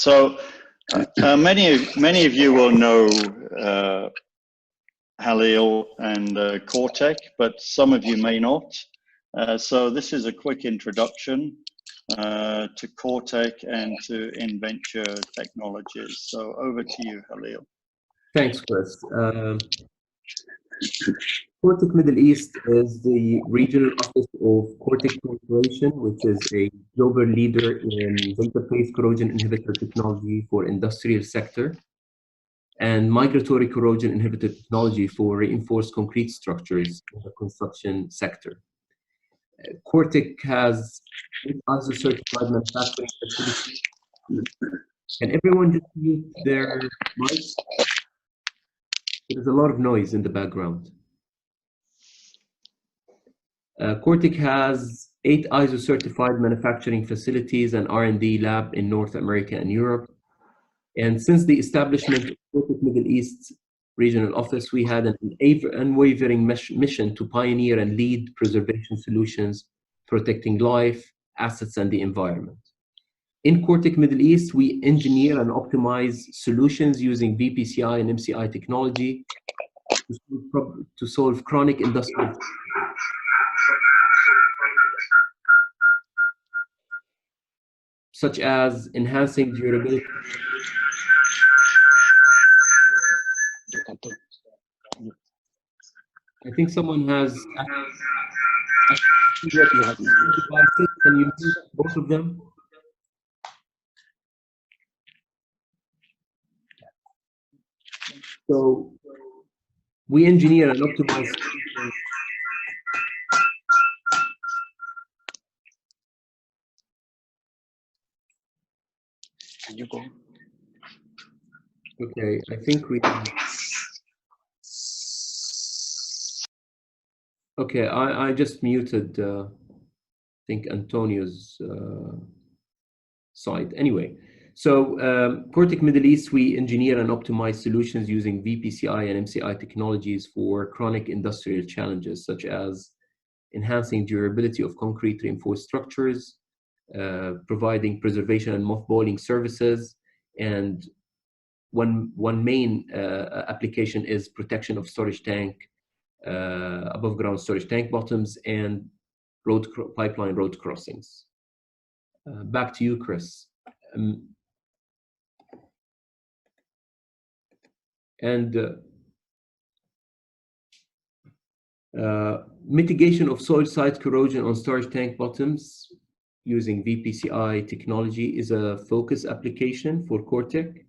So many of you will know Halil and CORTEC, but some of you may not. So this is a quick introduction to CORTEC and to Inventure Technologies. So over to you, Halil. Thanks, Chris. CORTEC Middle East is the regional office of CORTEC Corrosion, which is a global leader in vapor-based corrosion inhibitor technology for industrial sector and migratory corrosion inhibitor technology for reinforced concrete structures in the construction sector. CORTEC has ISO certified manufacturing facilities. Can everyone just mute their mics? There's a lot of noise in the background. CORTEC has 8 ISO certified manufacturing facilities and R&D lab in North America and Europe. And since the establishment of CORTEC Middle East regional office, we had an unwavering mission to pioneer and lead preservation solutions, protecting life, assets, and the environment. In CORTEC Middle East, we engineer and optimize solutions using VPCI and MCI technology to solve chronic industrial such as enhancing durability. I think someone has devices. Can you use both of them? So we engineer and optimize solutions. Can you go? Okay, I think we. Okay, I just muted. I think Antonio's side. Anyway, so CORTEC Middle East, we engineer and optimize solutions using VPCI and MCI technologies for chronic industrial challenges, such as enhancing durability of concrete reinforced structures, providing preservation and mothballing services, and one main application is protection of storage tank, above ground storage tank bottoms, and pipeline road crossings. Back to you, Chris. Mitigation of soil site corrosion on storage tank bottoms using VPCI technology is a focus application for CORTEC.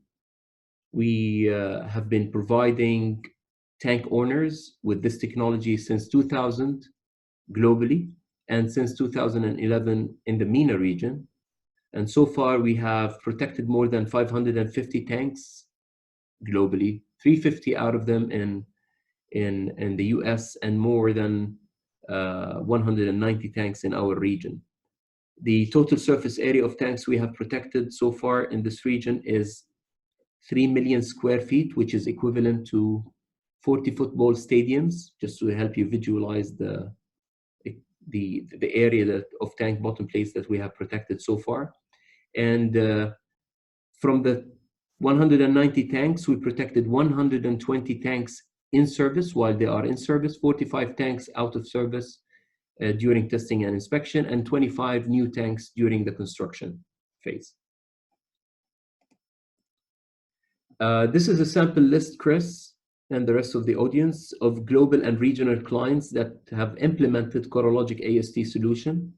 We have been providing tank owners with this technology since 2000 globally, and since 2011 in the MENA region. And so far we have protected more than 550 tanks globally, 350 out of them in the US, and more than 190 tanks in our region. The total surface area of tanks we have protected so far in this region is 3 million square feet, which is equivalent to 40 football stadiums, just to help you visualize the area of tank bottom plates that we have protected so far. And from the 190 tanks, we protected 120 tanks in service while they are in service, 45 tanks out of service during testing and inspection, and 25 new tanks during the construction phase. This is a sample list, Chris, and the rest of the audience, of global and regional clients that have implemented Coralogic AST solution.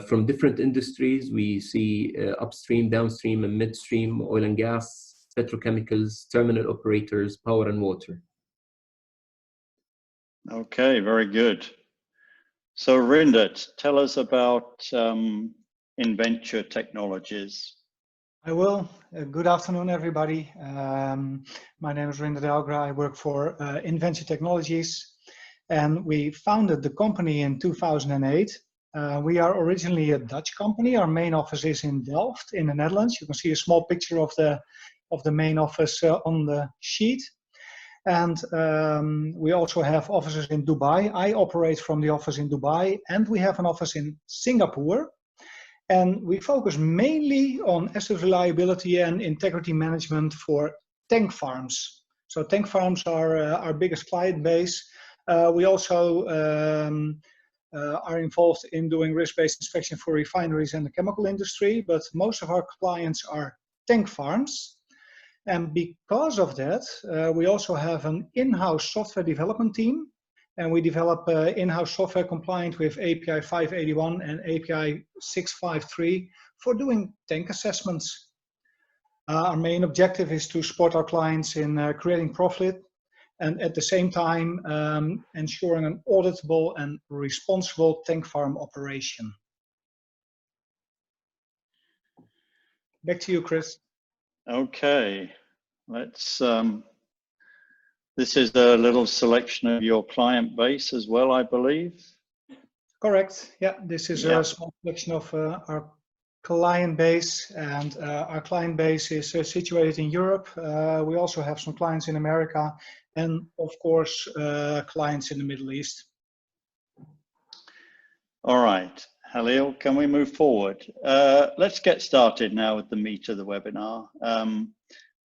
From different industries, we see upstream, downstream, and midstream, oil and gas, petrochemicals, terminal operators, power and water. Okay, very good. So Rindert, tell us about Inventure Technologies. I will. Good afternoon, everybody. My name is Rindert Elgra. I work for Inventure Technologies, and we founded the company in 2008. We are originally a Dutch company. Our main office is in Delft in the Netherlands. You can see a small picture of the main office on the sheet. And we also have offices in Dubai. I operate from the office in Dubai, and we have an office in Singapore. And we focus mainly on asset reliability and integrity management for tank farms. So tank farms are our biggest client base. We also are involved in doing risk-based inspection for refineries and the chemical industry, but most of our clients are tank farms. And because of that, we also have an in-house software development team, and we develop in-house software compliant with API 581 and API 653 for doing tank assessments. Our main objective is to support our clients in creating profit and at the same time ensuring an auditable and responsible tank farm operation. Back to you, Chris. Okay, let's, this is a little selection of your client base as well, I believe. Correct, yeah, this is a small selection of our client base, and our client base is situated in Europe. We also have some clients in America and of course clients in the Middle East. All right, Halil, can we move forward? Let's get started now with the meat of the webinar.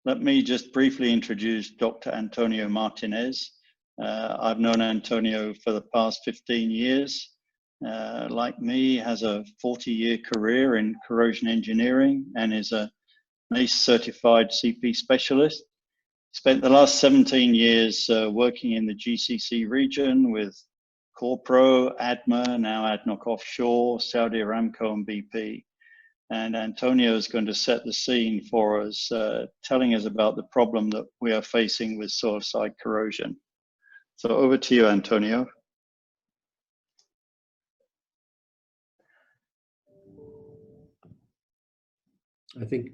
Let me just briefly introduce Dr. Antonio Martinez. I've known Antonio for the past 15 years. Like me, has a 40-year career in corrosion engineering and is a NACE certified CP specialist. Spent the last 17 years working in the GCC region with Corpro, ADMA, now ADNOC Offshore, Saudi Aramco and BP. And Antonio is going to set the scene for us, telling us about the problem that we are facing with soil side corrosion. So over to you, Antonio. I think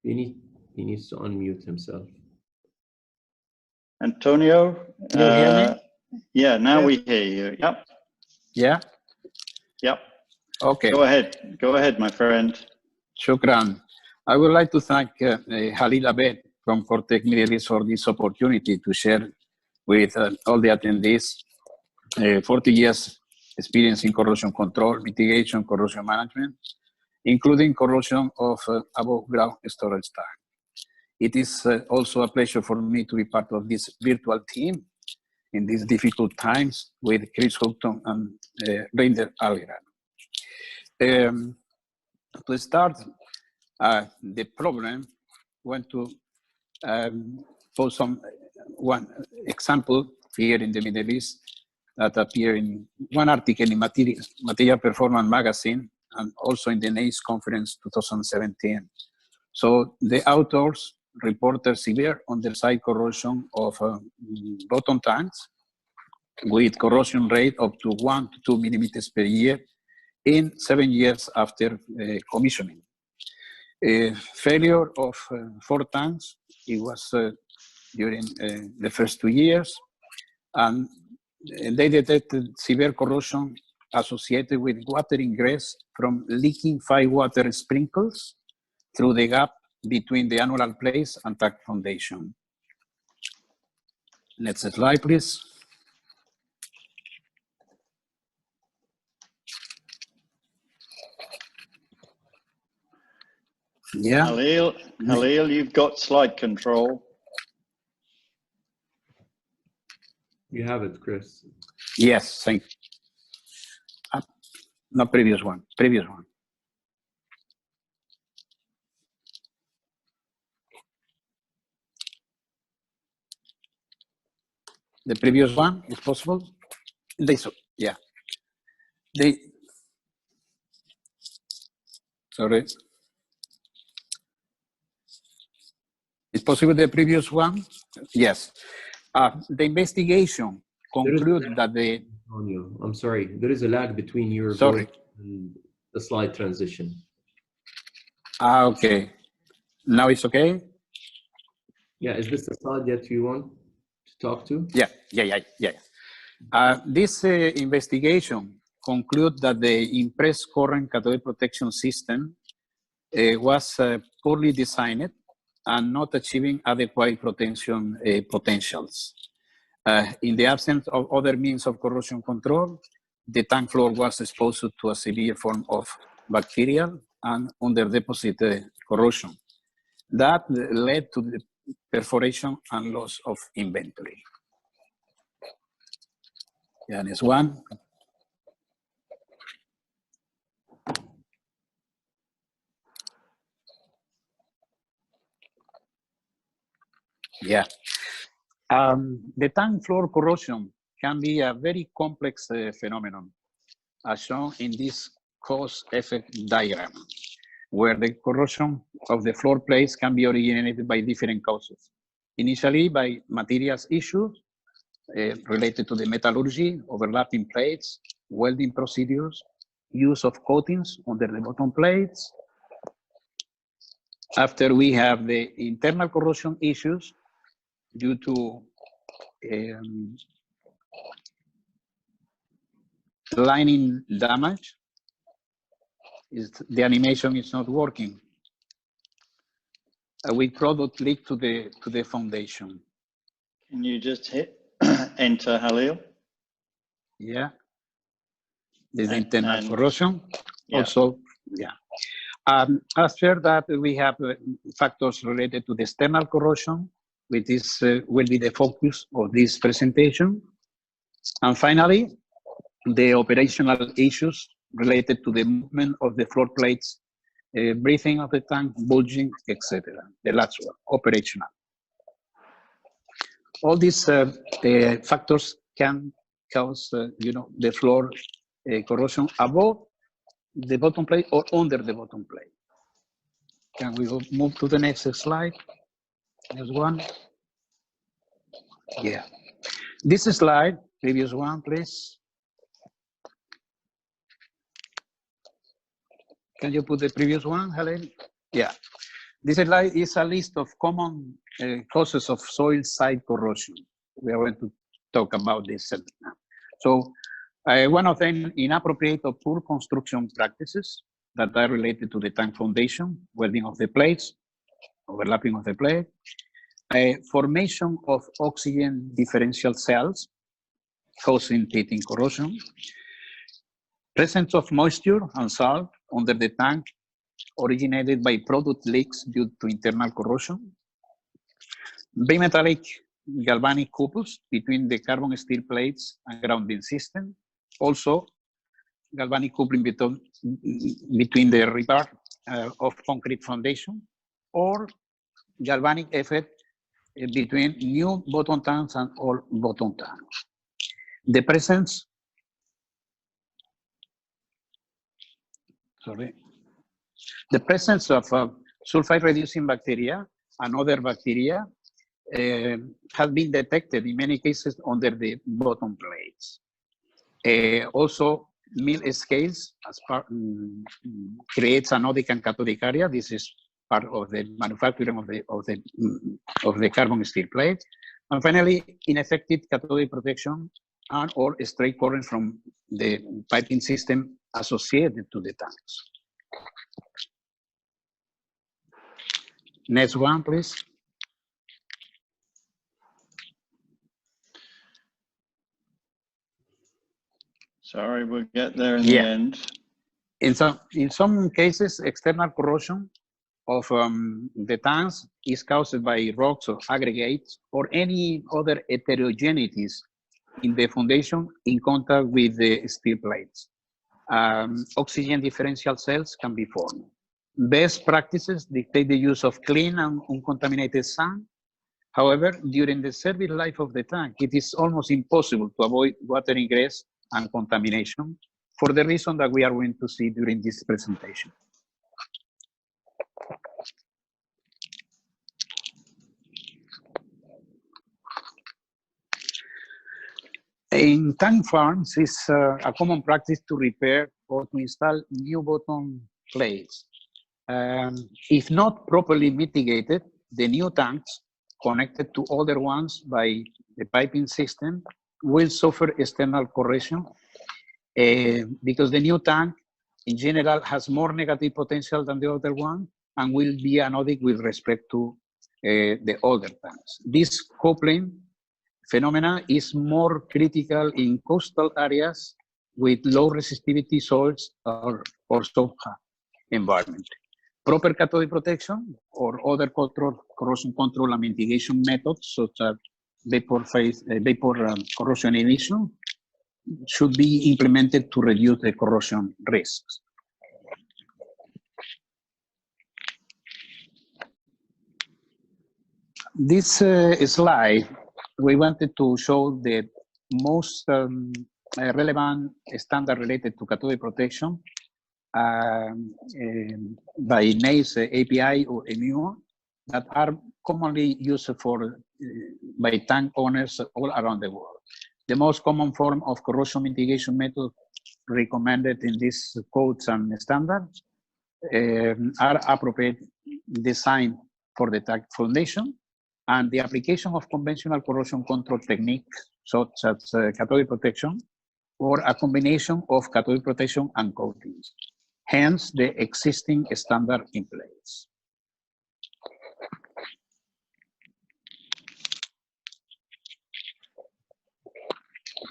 he needs to unmute himself. Antonio, you hear me? Yeah, now we hear you. Yep. Yeah. Yep. Okay. Go ahead, my friend. Shukran. I would like to thank Halil Abed from CORTEC Middle East for this opportunity to share with all the attendees 40 years experience in corrosion control, mitigation, corrosion management, including corrosion of above-ground storage tank. It is also a pleasure for me to be part of this virtual team in these difficult times with Chris Houghton and Reinder Algran. To start, the problem, I want to post one example here in the Middle East that appeared in one article in Material Performance magazine and also in the NACE conference 2017. So the authors reported severe underside corrosion of bottom tanks with corrosion rate up to 1 to 2 millimeters per year in 7 years after commissioning. Failure of 4 tanks, it was during the first 2 years, and they detected severe corrosion associated with water ingress from leaking 5 water sprinkles through the gap between the annular place and tank foundation. Next slide, please. Yeah. Halil, you've got slide control. You have it, Chris. Yes, thank you. No, previous one. The previous one, if possible. Yeah. Sorry. Is possible the previous one? Yes. The investigation concluded that the... I'm sorry, there is a lag between your Sorry. voice and the slide transition. Okay. Now it's okay? Yeah, is this the slide that you want to talk to? Yeah. This investigation concluded that the impressed current cathode protection system was poorly designed and not achieving adequate protection potentials. In the absence of other means of corrosion control, the tank floor was exposed to a severe form of bacterial and under-deposit corrosion. That led to the perforation and loss of inventory. Yeah, next one. Yeah. The tank floor corrosion can be a very complex phenomenon, as shown in this cause-effect diagram, where the corrosion of the floor plates can be originated by different causes. Initially by materials issues related to the metallurgy, overlapping plates, welding procedures, use of coatings under the bottom plates. After we have the internal corrosion issues due to lining damage, the animation is not working. With product leak to the foundation. Can you just hit enter, Halil? Yeah. This internal corrosion. Yeah. Also, yeah. After that, we have factors related to the external corrosion, which is will be the focus of this presentation. And finally, the operational issues related to the movement of the floor plates, breathing of the tank, bulging, etc. The last one, operational. All these factors can cause, the floor corrosion above the bottom plate or under the bottom plate. Can we move to the next slide? Next one. Yeah. This slide, previous one, please. Can you put the previous one, Helen? Yeah. This slide is a list of common causes of soil side corrosion. We are going to talk about this now. So one of them, inappropriate or poor construction practices that are related to the tank foundation, welding of the plates, overlapping of the plate, formation of oxygen differential cells causing pitting corrosion, presence of moisture and salt under the tank originated by product leaks due to internal corrosion, bimetallic galvanic couples between the carbon steel plates and grounding system, also galvanic coupling between the rebar of concrete foundation, or galvanic effect between new bottom tanks and old bottom tanks. The presence, the presence of sulfide reducing bacteria and other bacteria has been detected in many cases under the bottom plates. Also, mill scales as part creates anodic and cathodic area. This is part of the manufacturing of the carbon steel plate. And finally, ineffective cathodic protection and or straight current from the piping system associated to the tanks. Next one, please. Sorry, we'll get there in the end. In some cases, external corrosion of the tanks is caused by rocks or aggregates or any other heterogeneities in the foundation in contact with the steel plates. Oxygen differential cells can be formed. Best practices dictate the use of clean and uncontaminated sand. However, during the service life of the tank, it is almost impossible to avoid water ingress and contamination for the reason that we are going to see during this presentation. In tank farms, it's a common practice to repair or to install new bottom plates. If not properly mitigated, the new tanks connected to older ones by the piping system will suffer external corrosion because the new tank in general has more negative potential than the other one and will be anodic with respect to the older tanks. This coupling phenomena is more critical in coastal areas with low resistivity soils or also environment. Proper cathode protection or other corrosion control and mitigation methods such as vapor corrosion inhibition should be implemented to reduce the corrosion risks. This slide, we wanted to show the most relevant standard related to cathode protection by NACE API or EMUO that are commonly used for by tank owners all around the world. The most common form of corrosion mitigation method recommended in these codes and standards are appropriate design for the tank foundation and the application of conventional corrosion control techniques such as cathode protection or a combination of cathode protection and coatings. Hence, the existing standard in place.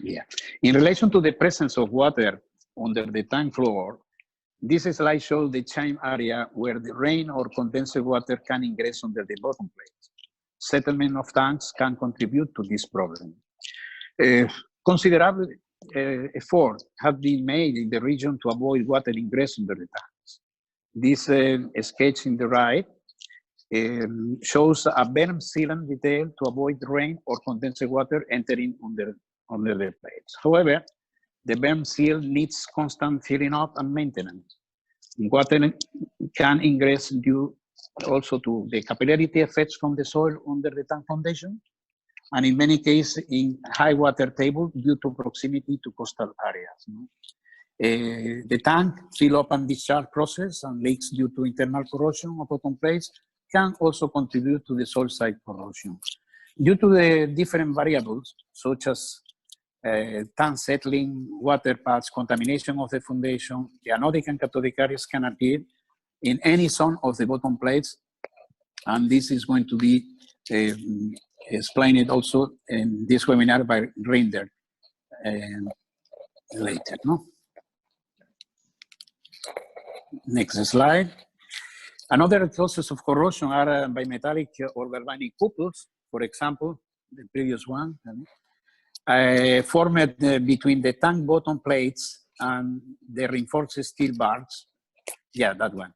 Yeah. In relation to the presence of water under the tank floor, this slide shows the chime area where the rain or condensed water can ingress under the bottom plate. Settlement of tanks can contribute to this problem. Considerable effort has been made in the region to avoid water ingress under the tanks. This sketch in the right shows a berm sealant detail to avoid rain or condensed water entering under the plates. However, the berm seal needs constant filling up and maintenance. Water can ingress due also to the capillarity effects from the soil under the tank foundation, and in many cases in high water table due to proximity to coastal areas. The tank fill up and discharge process and leaks due to internal corrosion of bottom plates can also contribute to the soil side corrosion. Due to the different variables, such as tank settling, water paths, contamination of the foundation, the anodic and cathodic areas can appear in any zone of the bottom plates, and this is going to be explained also in this webinar by Rinder later. No? Next slide. Another causes of corrosion are bimetallic or galvanic couples, for example, the previous one, formed between the tank bottom plates and the reinforced steel bars, yeah, that one,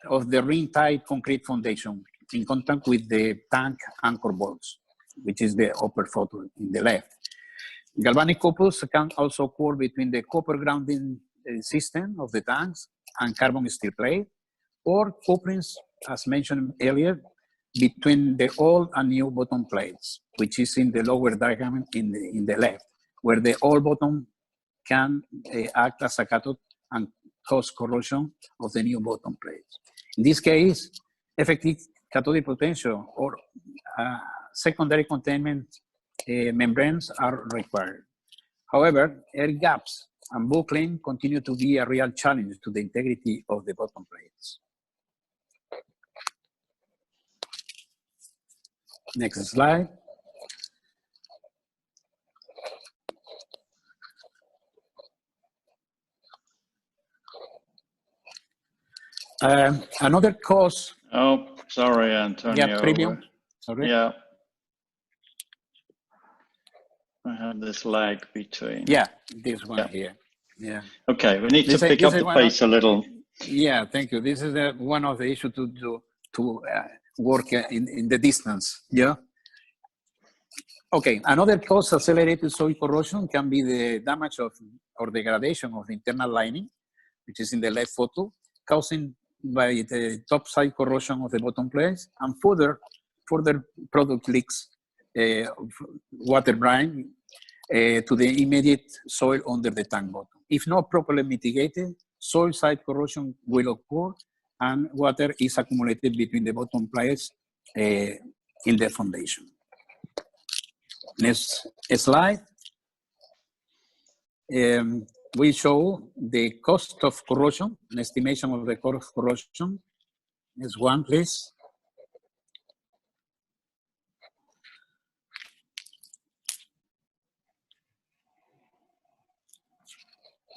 of the ring-tight concrete foundation in contact with the tank anchor bolts, which is the upper photo in the left. Galvanic couples can also occur between the copper grounding system of the tanks and carbon steel plate, or couplings, as mentioned earlier, between the old and new bottom plates, which is in the lower diagram in the left, where the old bottom can act as a cathode and cause corrosion of the new bottom plates. In this case, effective cathodic protection or secondary containment membranes are required. However, air gaps and buckling continue to be a real challenge to the integrity of the bottom plates. Next slide. Another cause. Oh, sorry, Antonio. Yeah, premium. Sorry. Yeah. I have this lag between. Yeah, this one here. Yeah. Okay, we need to pick up the pace a little. Yeah, thank you. This is one of the issues to work in the distance. Yeah. Okay, another cause of accelerated soil corrosion can be the damage of or degradation of the internal lining, which is in the left photo, causing by the topside corrosion of the bottom plates and further product leaks, water brine to the immediate soil under the tank bottom. If not properly mitigated, soil side corrosion will occur and water is accumulated between the bottom plates in the foundation. Next slide. We show the cost of corrosion, an estimation of the cost of corrosion. Next one, please.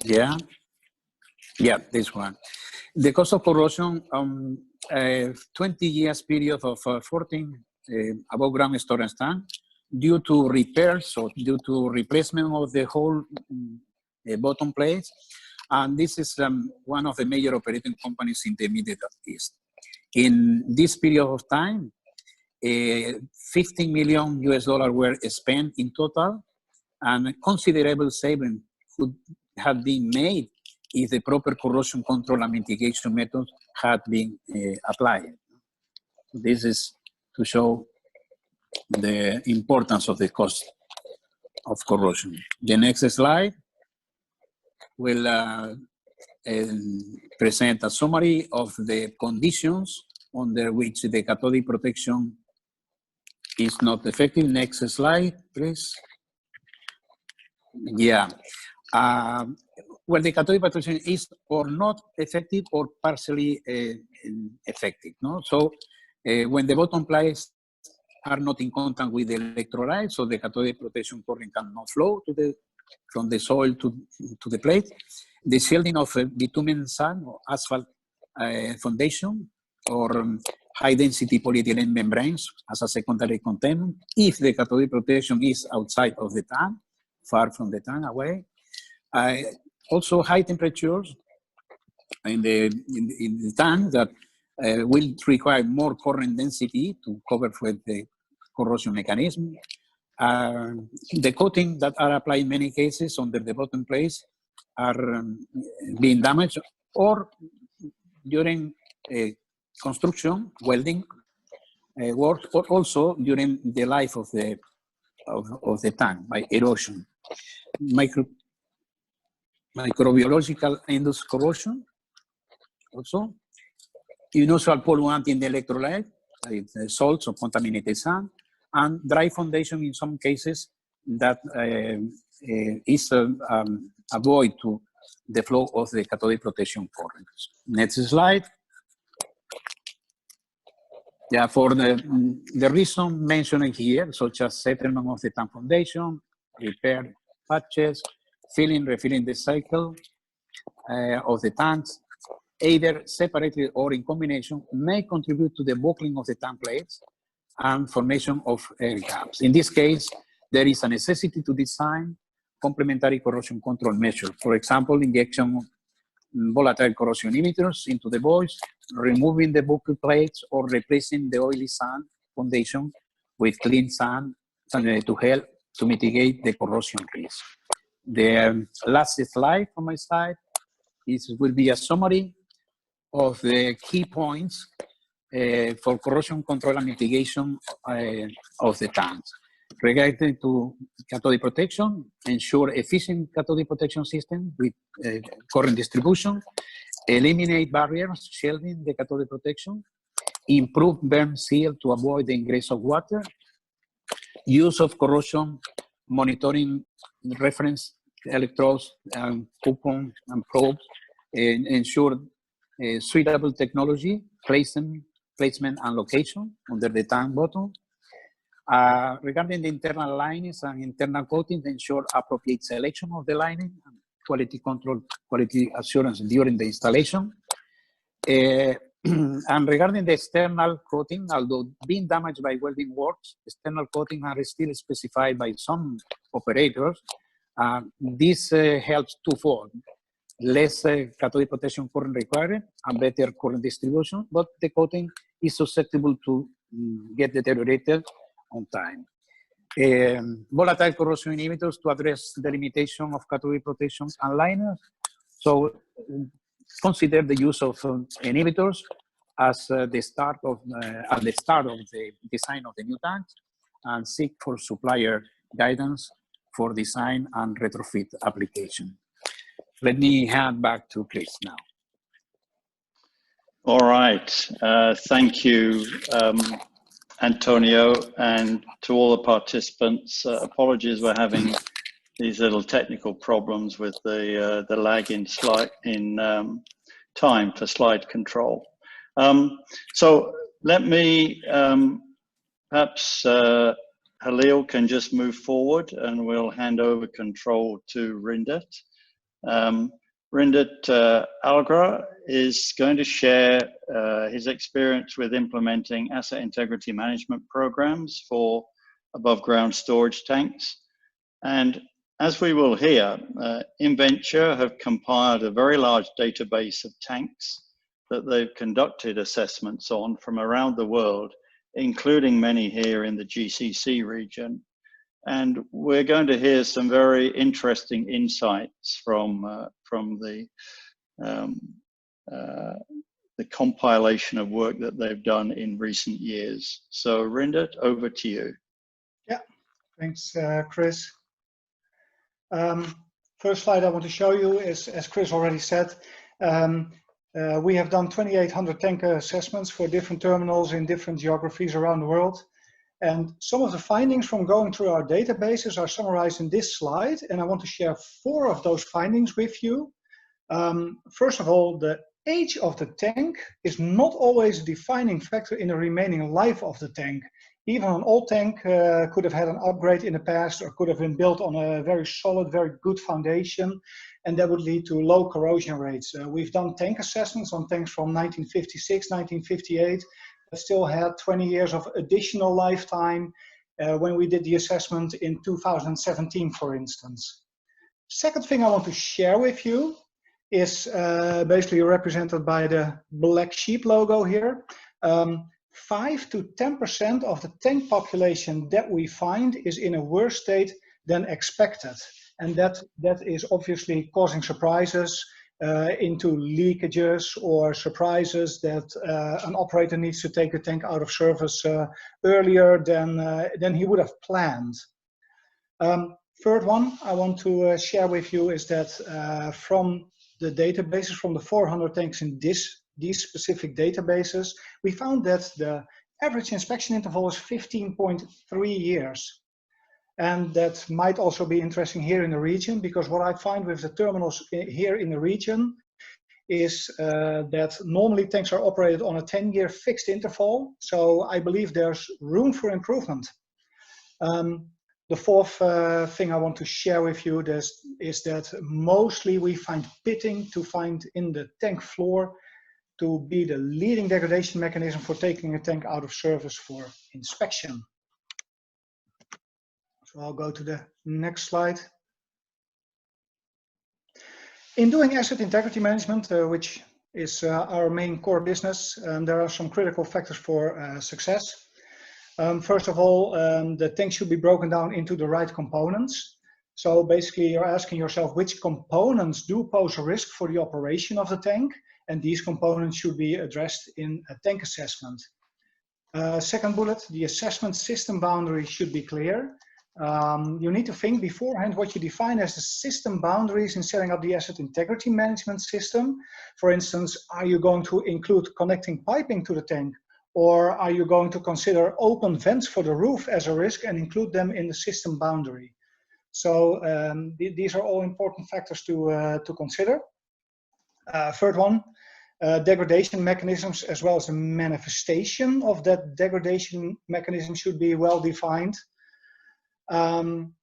Yeah. Yeah, this one. The cost of corrosion, 20 years period of 14 above ground storage tank due to repairs or due to replacement of the whole bottom plates. And this is one of the major operating companies in the Middle East. In this period of time, 15 million US dollars were spent in total, and considerable savings could have been made if the proper corrosion control and mitigation methods had been applied. This is to show the importance of the cost of corrosion. The next slide will present a summary of the conditions under which the cathodic protection is not effective. Next slide, please. Yeah. Where the cathodic protection is or not effective or partially effective. No? So when the bottom plates are not in contact with the electrolyte, so the cathodic protection current cannot flow to from the soil to the plate. The shielding of bitumen sand or asphalt foundation or high-density polyethylene membranes as a secondary containment if the cathodic protection is outside of the tank, far from the tank, away. Also, high temperatures in the tank that will require more current density to cover for the corrosion mechanism. The coating that are applied in many cases under the bottom plates are being damaged, or during construction, welding work, or also during the life of the tank by erosion. Microbiological induced corrosion, also. Unusual polluant in the electrolyte, like salts or contaminated sand, and dry foundation in some cases that is a void to the flow of the cathodic protection currents. Next slide. Yeah, for the reason mentioned here, such as settlement of the tank foundation, repair patches, filling, refilling the cycle of the tanks, either separately or in combination, may contribute to the buckling of the tank plates and formation of air gaps. In this case, there is a necessity to design complementary corrosion control measures. For example, injection of volatile corrosion inhibitors into the voids, removing the buckle plates, or replacing the oily sand foundation with clean sand to help to mitigate the corrosion risk. The last slide from my side will be a summary of the key points for corrosion control and mitigation of the tanks. Regarding to cathodic protection, ensure efficient cathodic protection system with current distribution, eliminate barriers shielding the cathodic protection, improve burn seal to avoid the ingress of water, use of corrosion monitoring reference electrodes and coupons and probes, and ensure suitable technology, placement and location under the tank bottom. Regarding the internal linings and internal coating, ensure appropriate selection of the lining and quality control, quality assurance during the installation. And regarding the external coating, although being damaged by welding works, external coating are still specified by some operators. This helps twofold: less cathodic protection current required and better current distribution, but the coating is susceptible to get deteriorated on time. Volatile corrosion inhibitors to address the limitation of cathodic protection and liners. So consider the use of inhibitors as at the start of the design of the new tanks, and seek for supplier guidance for design and retrofit application. Let me hand back to Chris now. All right. Thank you, Antonio, and to all the participants. Apologies, we're having these little technical problems with the lag in time for slide control. So let me perhaps Halil can just move forward, and we'll hand over control to Rindet. Rindert Algra is going to share his experience with implementing asset integrity management programs for above ground storage tanks. And as we will hear, Inventure have compiled a very large database of tanks that they've conducted assessments on from around the world, including many here in the GCC region. And we're going to hear some very interesting insights from the compilation of work that they've done in recent years. So Rindert, over to you. Yeah, thanks, Chris. First slide I want to show you is, as Chris already said, we have done 2,800 tank assessments for different terminals in different geographies around the world. And some of the findings from going through our databases are summarized in this slide, and I want to share 4 of those findings with you. First of all, the age of the tank is not always a defining factor in the remaining life of the tank. Even an old tank could have had an upgrade in the past or could have been built on a very solid, very good foundation, and that would lead to low corrosion rates. We've done tank assessments on tanks from 1956, 1958, that still had 20 years of additional lifetime when we did the assessment in 2017, for instance. Second thing I want to share with you is basically represented by the black sheep logo here. 5 to 10% of the tank population that we find is in a worse state than expected. And that is obviously causing surprises into leakages or surprises that an operator needs to take the tank out of service earlier than he would have planned. Third one I want to share with you is that from the databases, from the 400 tanks in these specific databases, we found that the average inspection interval is 15.3 years. And that might also be interesting here in the region, because what I find with the terminals here in the region is that normally tanks are operated on a 10-year fixed interval. So I believe there's room for improvement. The fourth thing I want to share with you is that mostly we find pitting to find in the tank floor to be the leading degradation mechanism for taking a tank out of service for inspection. So I'll go to the next slide. In doing asset integrity management, which is our main core business, there are some critical factors for success. First of all, the tank should be broken down into the right components. So basically you're asking yourself which components do pose a risk for the operation of the tank, and these components should be addressed in a tank assessment. Second bullet, the assessment system boundary should be clear. You need to think beforehand what you define as the system boundaries in setting up the asset integrity management system. For instance, are you going to include connecting piping to the tank? Or are you going to consider open vents for the roof as a risk and include them in the system boundary? So these are all important factors to consider. Third one, degradation mechanisms as well as the manifestation of that degradation mechanism should be well defined. And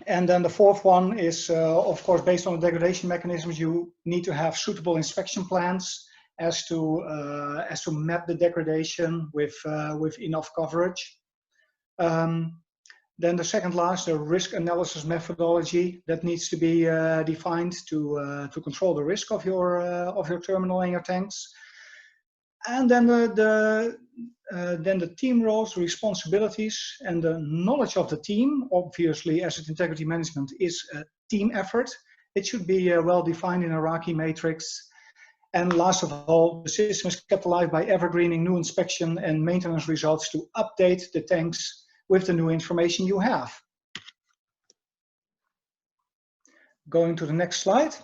then the fourth one is, of course, based on the degradation mechanisms, you need to have suitable inspection plans as to map the degradation with enough coverage. Then the second last, the risk analysis methodology that needs to be defined to control the risk of your terminal and your tanks. And then the team roles, responsibilities, and the knowledge of the team. Obviously, asset integrity management is a team effort. It should be well defined in a hierarchy matrix. And last of all, the system is kept alive by evergreening new inspection and maintenance results to update the tanks with the new information you have. Going to the next slide.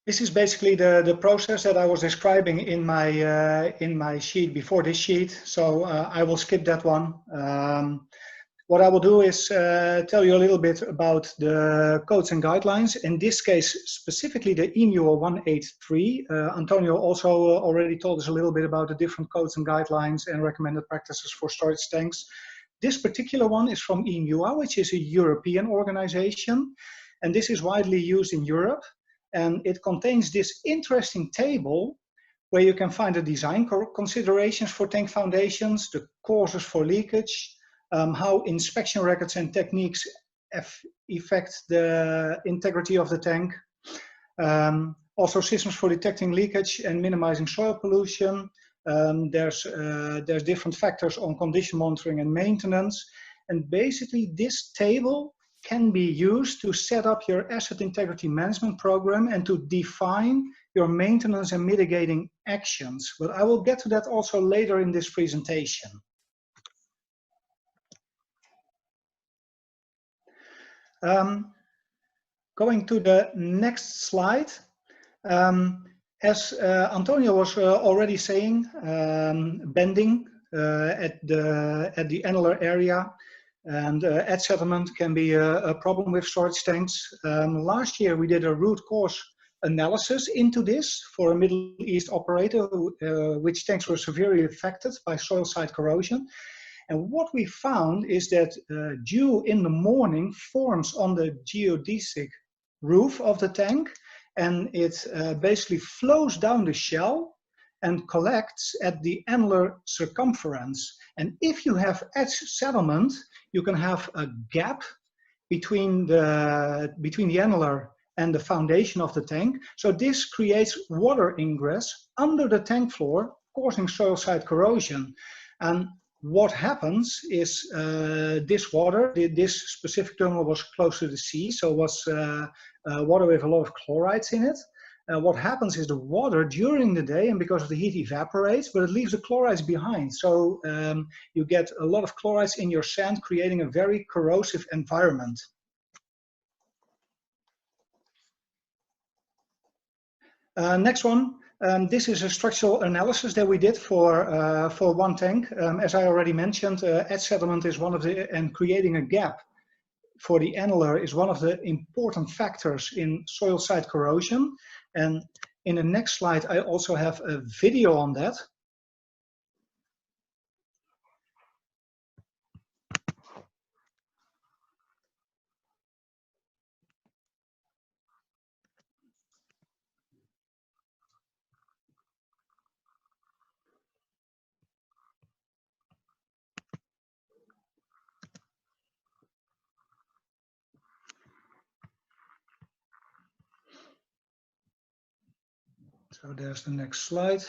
This is basically the process that I was describing in my sheet before this sheet, so I will skip that one. what I will do is tell you a little bit about the codes and guidelines. In this case, specifically the EMU 183. Antonio also already told us a little bit about the different codes and guidelines and recommended practices for storage tanks. This particular one is from EMUA, which is a European organization, and this is widely used in Europe. And it contains this interesting table where you can find the design considerations for tank foundations, the causes for leakage, how inspection records and techniques affect the integrity of the tank. Also systems for detecting leakage and minimizing soil pollution. There's different factors on condition monitoring and maintenance. And basically this table can be used to set up your asset integrity management program and to define your maintenance and mitigating actions. But I will get to that also later in this presentation. Going to the next slide. As Antonio was already saying, bending at the annular area and edge settlement can be a problem with storage tanks. Last year we did a root cause analysis into this for a Middle East operator which tanks were severely affected by soil side corrosion. And what we found is that dew in the morning forms on the geodesic roof of the tank, and it basically flows down the shell and collects at the annular circumference. And if you have edge settlement, you can have a gap between the annular and the foundation of the tank. So this creates water ingress under the tank floor, causing soil side corrosion. And what happens is this water, this specific terminal was close to the sea, so it was water with a lot of chlorides in it. What happens is the water during the day, and because of the heat, evaporates, but it leaves the chlorides behind. So you get a lot of chlorides in your sand, creating a very corrosive environment. Next one. This is a structural analysis that we did for one tank. As I already mentioned, edge settlement is one of the, and creating a gap for the annular is one of the important factors in soil side corrosion. And in the next slide, I also have a video on that. So there's the next slide.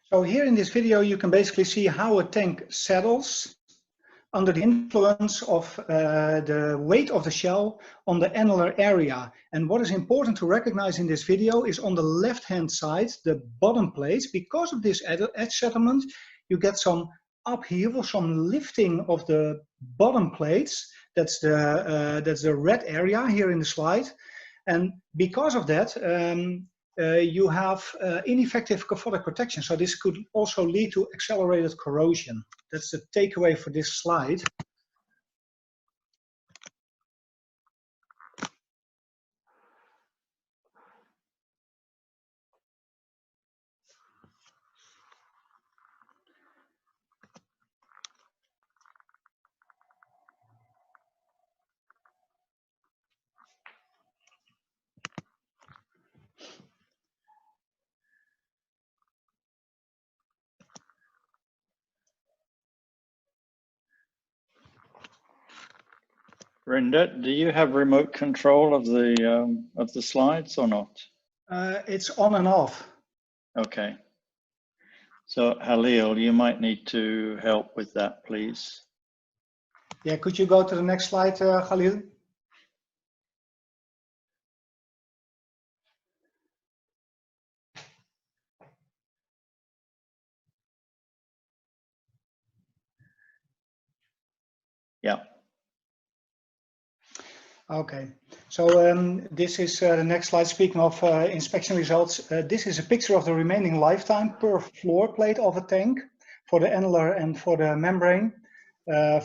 So here in this video, you can basically see how a tank settles under the influence of the weight of the shell on the annular area. And what is important to recognize in this video is on the left-hand side, the bottom plates. Because of this edge settlement, you get some upheaval, some lifting of the bottom plates. That's the red area here in the slide. And because of that, you have ineffective cathodic protection. So this could also lead to accelerated corrosion. That's the takeaway for this slide. Rinda, do you have remote control of the slides or not? It's on and off. Okay. So Halil, you might need to help with that, please. Yeah, could you go to the next slide, Khalil? Yeah. Okay, so this is the next slide. Speaking of inspection results, this is a picture of the remaining lifetime per floor plate of a tank for the annular and for the membrane,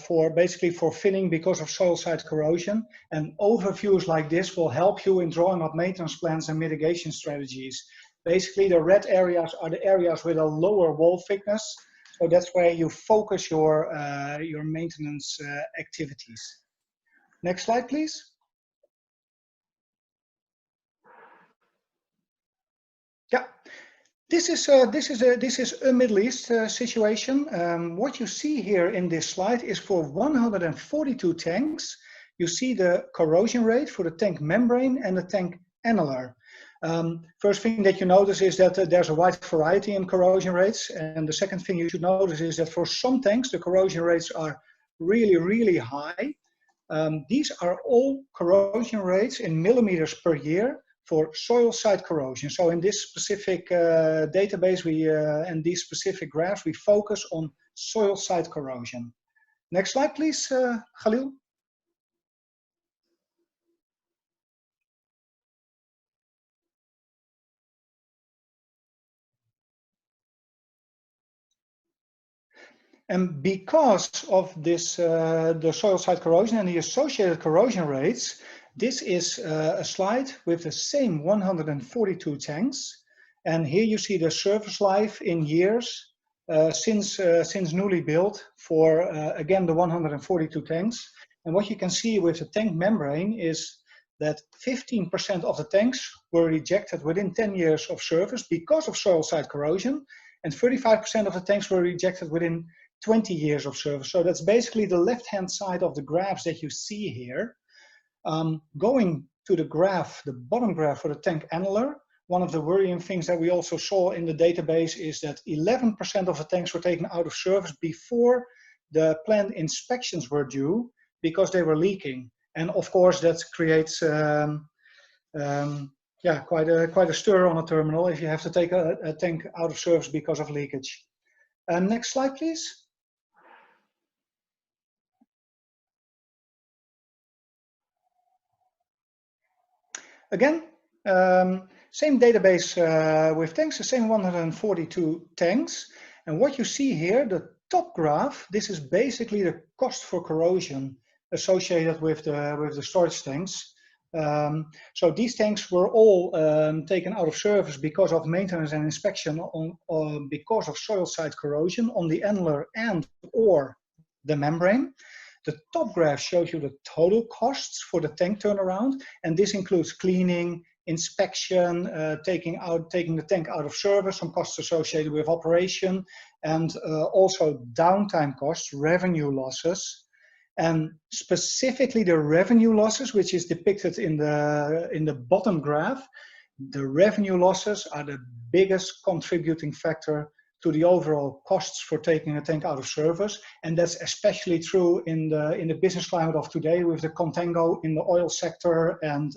for basically for filling because of soil side corrosion. And overviews like this will help you in drawing up maintenance plans and mitigation strategies. Basically, the red areas are the areas with a lower wall thickness, so that's where you focus your maintenance activities. Next slide, please. Yeah, this is a Middle East situation. What you see here in this slide is for 142 tanks. You see the corrosion rate for the tank membrane and the tank annular. First thing that you notice is that there's a wide variety in corrosion rates, and the second thing you should notice is that for some tanks the corrosion rates are really high. These are all corrosion rates in millimeters per year for soil side corrosion. So in this specific database and these specific graphs, we focus on soil side corrosion. Next slide, please, Khalil. And because of this, the soil side corrosion and the associated corrosion rates, this is a slide with the same 142 tanks. And here you see the service life in years since newly built for, again, the 142 tanks. And what you can see with the tank membrane is that 15% of the tanks were rejected within 10 years of service because of soil side corrosion, and 35% of the tanks were rejected within 20 years of service. So that's basically the left-hand side of the graphs that you see here. Going to the graph, the bottom graph for the tank annular, one of the worrying things that we also saw in the database is that 11% of the tanks were taken out of service before the planned inspections were due because they were leaking. And of course that creates yeah, quite a stir on a terminal if you have to take a tank out of service because of leakage. Next slide, please. Again, same database with tanks, the same 142 tanks. And what you see here, the top graph, this is basically the cost for corrosion associated with the storage tanks. So these tanks were all taken out of service because of maintenance and inspection because of soil side corrosion on the annular and or the membrane. The top graph shows you the total costs for the tank turnaround, and this includes cleaning, inspection, taking the tank out of service, some costs associated with operation, and also downtime costs, revenue losses. And specifically the revenue losses, which is depicted in the bottom graph, the revenue losses are the biggest contributing factor to the overall costs for taking a tank out of service. And that's especially true in the business climate of today with the contango in the oil sector and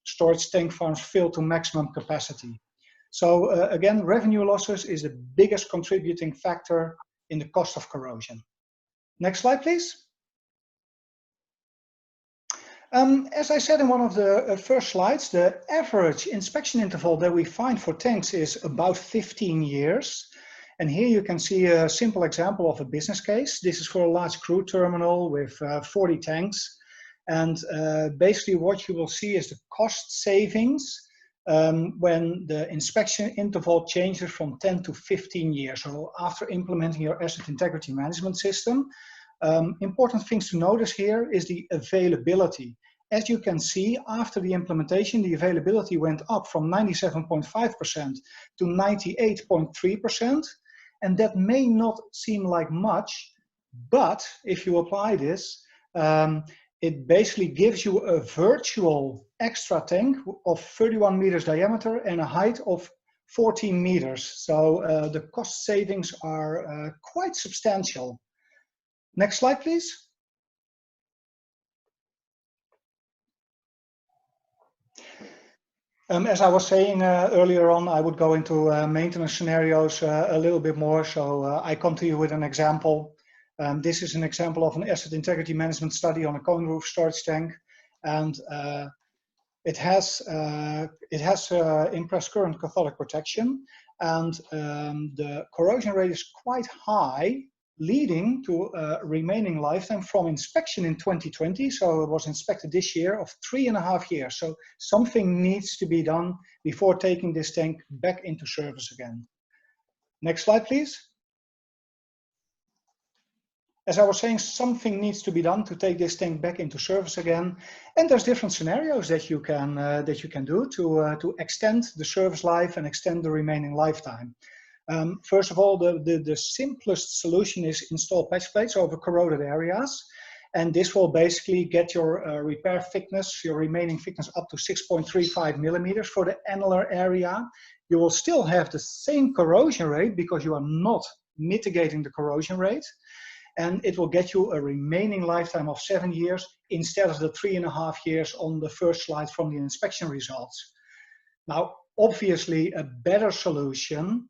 storage tank farms filled to maximum capacity. So again, revenue losses is the biggest contributing factor in the cost of corrosion. Next slide, please. As I said in one of the first slides, the average inspection interval that we find for tanks is about 15 years. And here you can see a simple example of a business case. This is for a large crude terminal with 40 tanks. And basically what you will see is the cost savings when the inspection interval changes from 10 to 15 years. So after implementing your asset integrity management system, important things to notice here is the availability. As you can see, after the implementation, the availability went up from 97.5% to 98.3%. And that may not seem like much, but if you apply this, it basically gives you a virtual extra tank of 31 meters diameter and a height of 14 meters. So the cost savings are quite substantial. Next slide, please. As I was saying earlier on, I would go into maintenance scenarios a little bit more. So I come to you with an example. This is an example of an asset integrity management study on a cone roof storage tank. and it has impressed current cathodic protection, and the corrosion rate is quite high, leading to a remaining lifetime from inspection in 2020. So it was inspected this year of 3.5 years. So something needs to be done before taking this tank back into service again. Next slide, please. As I was saying, something needs to be done to take this tank back into service again, and there's different scenarios that you can do to extend the service life and extend the remaining lifetime. First of all, the simplest solution is install patch plates over corroded areas, and this will basically get your repair thickness, your remaining thickness, up to 6.35 millimeters for the annular area. You will still have the same corrosion rate because you are not mitigating the corrosion rate. And it will get you a remaining lifetime of 7 years instead of the 3.5 years on the first slide from the inspection results. Now, obviously, a better solution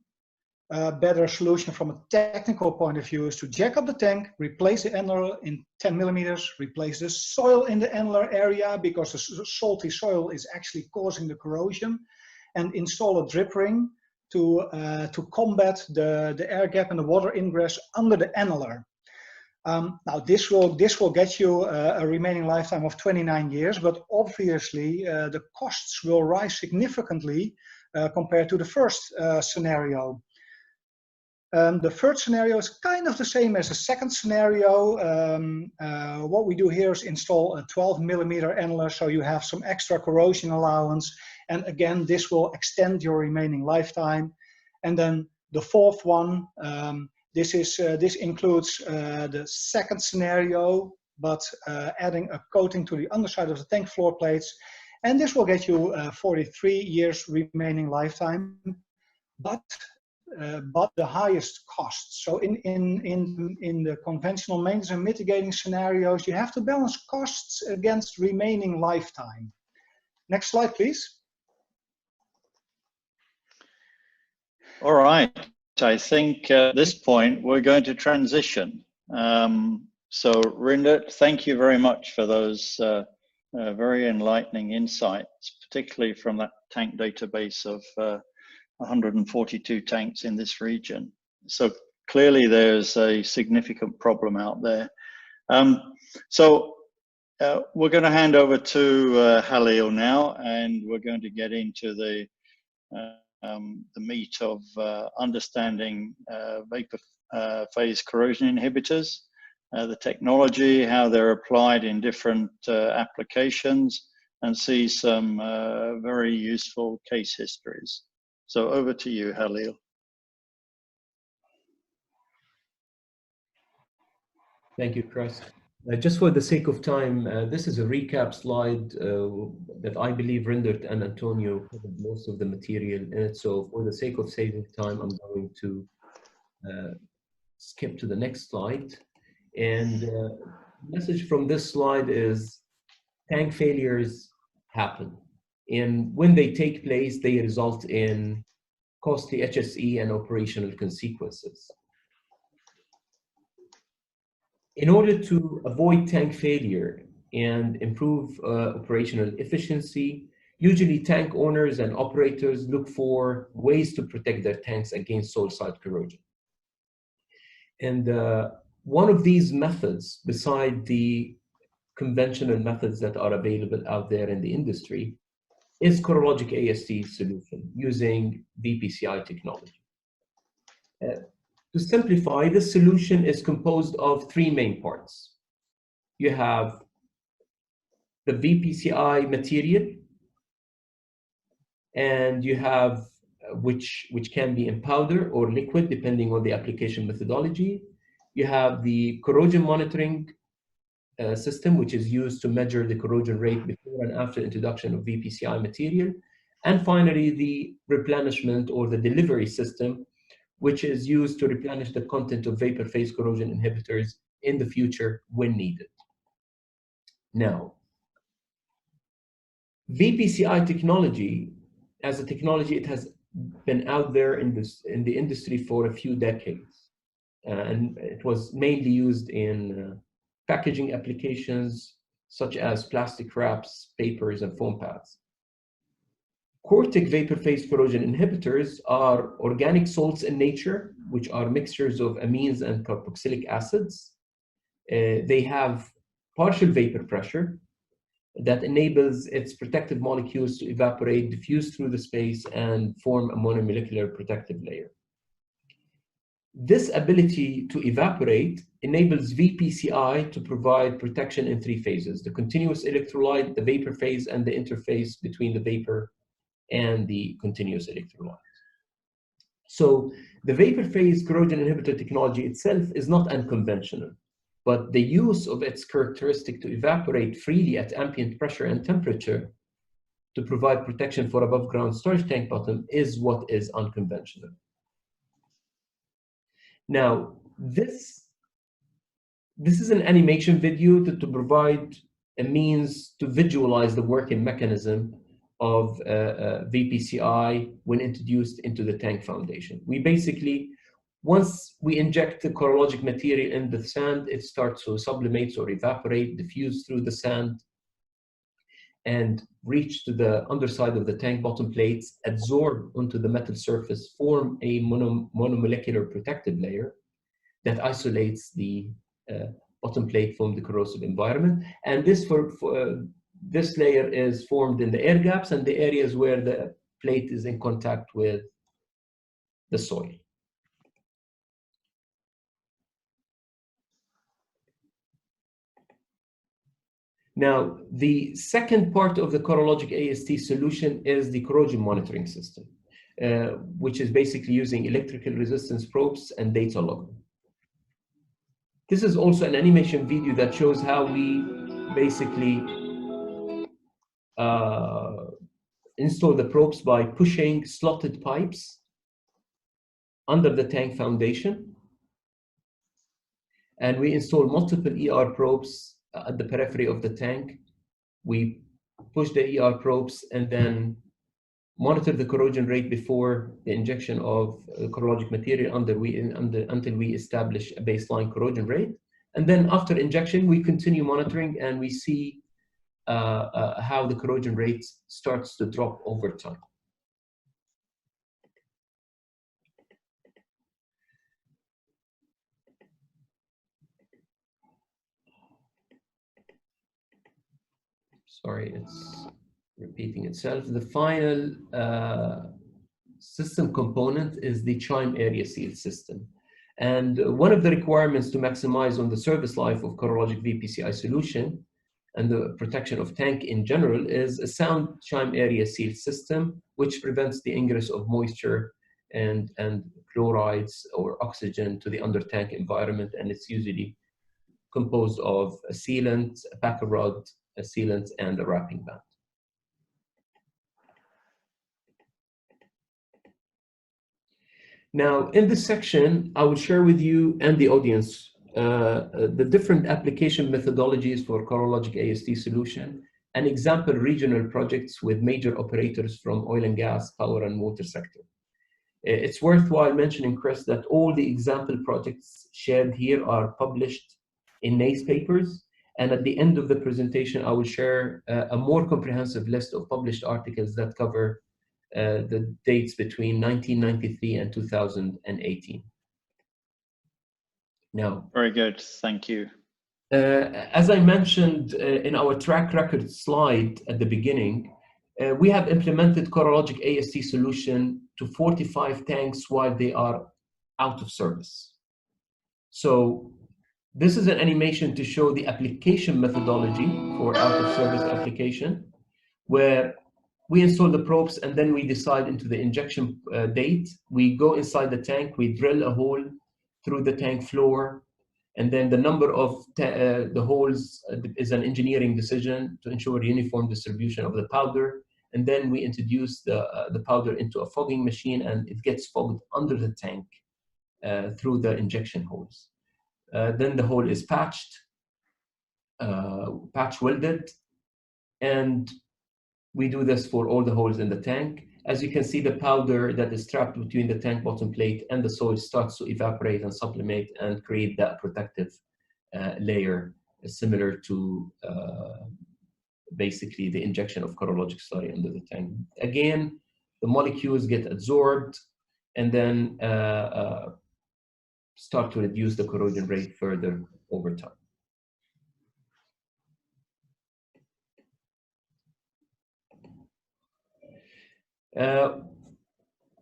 from a technical point of view is to jack up the tank, replace the annular in 10 millimeters, replace the soil in the annular area because the salty soil is actually causing the corrosion, and install a drip ring to combat the air gap and the water ingress under the annular. Now this will get you a remaining lifetime of 29 years, but obviously the costs will rise significantly compared to the first scenario. The third scenario is kind of the same as the second scenario. What we do here is install a 12 millimeter annular, so you have some extra corrosion allowance, and again this will extend your remaining lifetime. And then the fourth one, this includes the second scenario, but adding a coating to the underside of the tank floor plates, and this will get you 43 years remaining lifetime, but the highest cost. So in the conventional maintenance and mitigating scenarios, you have to balance costs against remaining lifetime. Next slide, please. All right. I think at this point we're going to transition. So Rindert, thank you very much for those very enlightening insights, particularly from that tank database of 142 tanks in this region. So clearly there's a significant problem out there. We're going to hand over to Halil now, and we're going to get into the meat of understanding vapor phase corrosion inhibitors, the technology, how they're applied in different applications, and see some very useful case histories. So over to you, Halil. Thank you, Chris. Just for the sake of time, this is a recap slide that I believe Rindert and Antonio covered most of the material in it. So for the sake of saving time, I'm going to skip to the next slide. And the message from this slide is tank failures happen. And when they take place, they result in costly HSE and operational consequences. In order to avoid tank failure and improve operational efficiency, usually tank owners and operators look for ways to protect their tanks against soil site corrosion. And one of these methods, beside the conventional methods that are available out there in the industry, is Corrogic AST solution using VPCI technology. To simplify, this solution is composed of three main parts. You have the VPCI material, and you have which can be in powder or liquid depending on the application methodology. You have the corrosion monitoring system, which is used to measure the corrosion rate before and after introduction of VPCI material. And finally, the replenishment or the delivery system, which is used to replenish the content of vapor phase corrosion inhibitors in the future when needed. Now, VPCI technology, as a technology, it has been out there in the industry for a few decades. And it was mainly used in packaging applications, such as plastic wraps, papers, and foam pads. CORTEC vapor phase corrosion inhibitors are organic salts in nature, which are mixtures of amines and carboxylic acids. They have partial vapor pressure that enables its protective molecules to evaporate, diffuse through the space, and form a monomolecular protective layer. This ability to evaporate enables VPCI to provide protection in three phases: the continuous electrolyte, the vapor phase, and the interface between the vapor and the continuous electrolyte. So the vapor phase corrosion inhibitor technology itself is not unconventional, but the use of its characteristic to evaporate freely at ambient pressure and temperature to provide protection for above ground storage tank bottom is what is unconventional. Now, this is an animation video to provide a means to visualize the working mechanism of VPCI when introduced into the tank foundation. We basically, once we inject the corrosive material in the sand, it starts to sublimate or evaporate, diffuse through the sand, and reach to the underside of the tank bottom plates, absorb onto the metal surface, form a monomolecular protective layer that isolates the bottom plate from the corrosive environment. And this this layer is formed in the air gaps and the areas where the plate is in contact with the soil. Now, the second part of the Corrologic AST solution is the corrosion monitoring system, which is basically using electrical resistance probes and data logging. This is also an animation video that shows how we basically install the probes by pushing slotted pipes under the tank foundation. And we install multiple ER probes at the periphery of the tank. We push the ER probes and then monitor the corrosion rate before the injection of corrosive material until we establish a baseline corrosion rate. And then after injection, we continue monitoring and we see how the corrosion rate starts to drop over time. Sorry, it's repeating itself. The final system component is the chime area seal system. And one of the requirements to maximize on the service life of Corrologic VPCI solution and the protection of tank in general is a sound chime area seal system, which prevents the ingress of moisture and chlorides or oxygen to the under tank environment. And it's usually composed of a sealant, a packer rod, a sealant, and a wrapping band. Now, in this section, I will share with you and the audience the different application methodologies for Corrologic AST solution and example regional projects with major operators from oil and gas, power, and water sector. It's worthwhile mentioning, Chris, that all the example projects shared here are published in NACE papers. And at the end of the presentation, I will share a more comprehensive list of published articles that cover the dates between 1993 and 2018. Now, very good, thank you. As I mentioned in our track record slide at the beginning, we have implemented Corrologic AST solution to 45 tanks while they are out of service. So this is an animation to show the application methodology for out of service application, where we install the probes and then we decide into the injection date. We go inside the tank, we drill a hole through the tank floor, and then the number of the holes is an engineering decision to ensure uniform distribution of the powder. And then we introduce the powder into a fogging machine and it gets fogged under the tank through the injection holes. Then the hole is patch welded, and we do this for all the holes in the tank. As you can see, the powder that is trapped between the tank bottom plate and the soil starts to evaporate and sublimate and create that protective layer similar to basically the injection of corrologic slurry into the tank. Again, the molecules get absorbed and then start to reduce the corrosion rate further over time.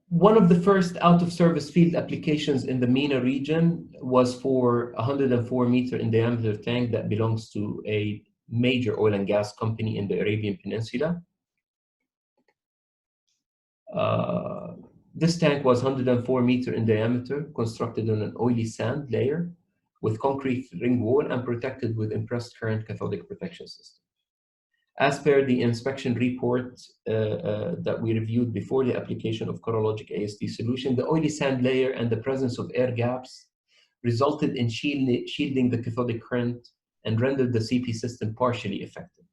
One of the first out-of-service field applications in the MENA region was for a 104-meter in diameter tank that belongs to a major oil and gas company in the Arabian Peninsula. This tank was 104-meter in diameter, constructed on an oily sand layer with concrete ring wall and protected with impressed current cathodic protection system. As per the inspection report that we reviewed before the application of corrologic AST solution, the oily sand layer and the presence of air gaps resulted in shielding the cathodic current and rendered the CP system partially effective.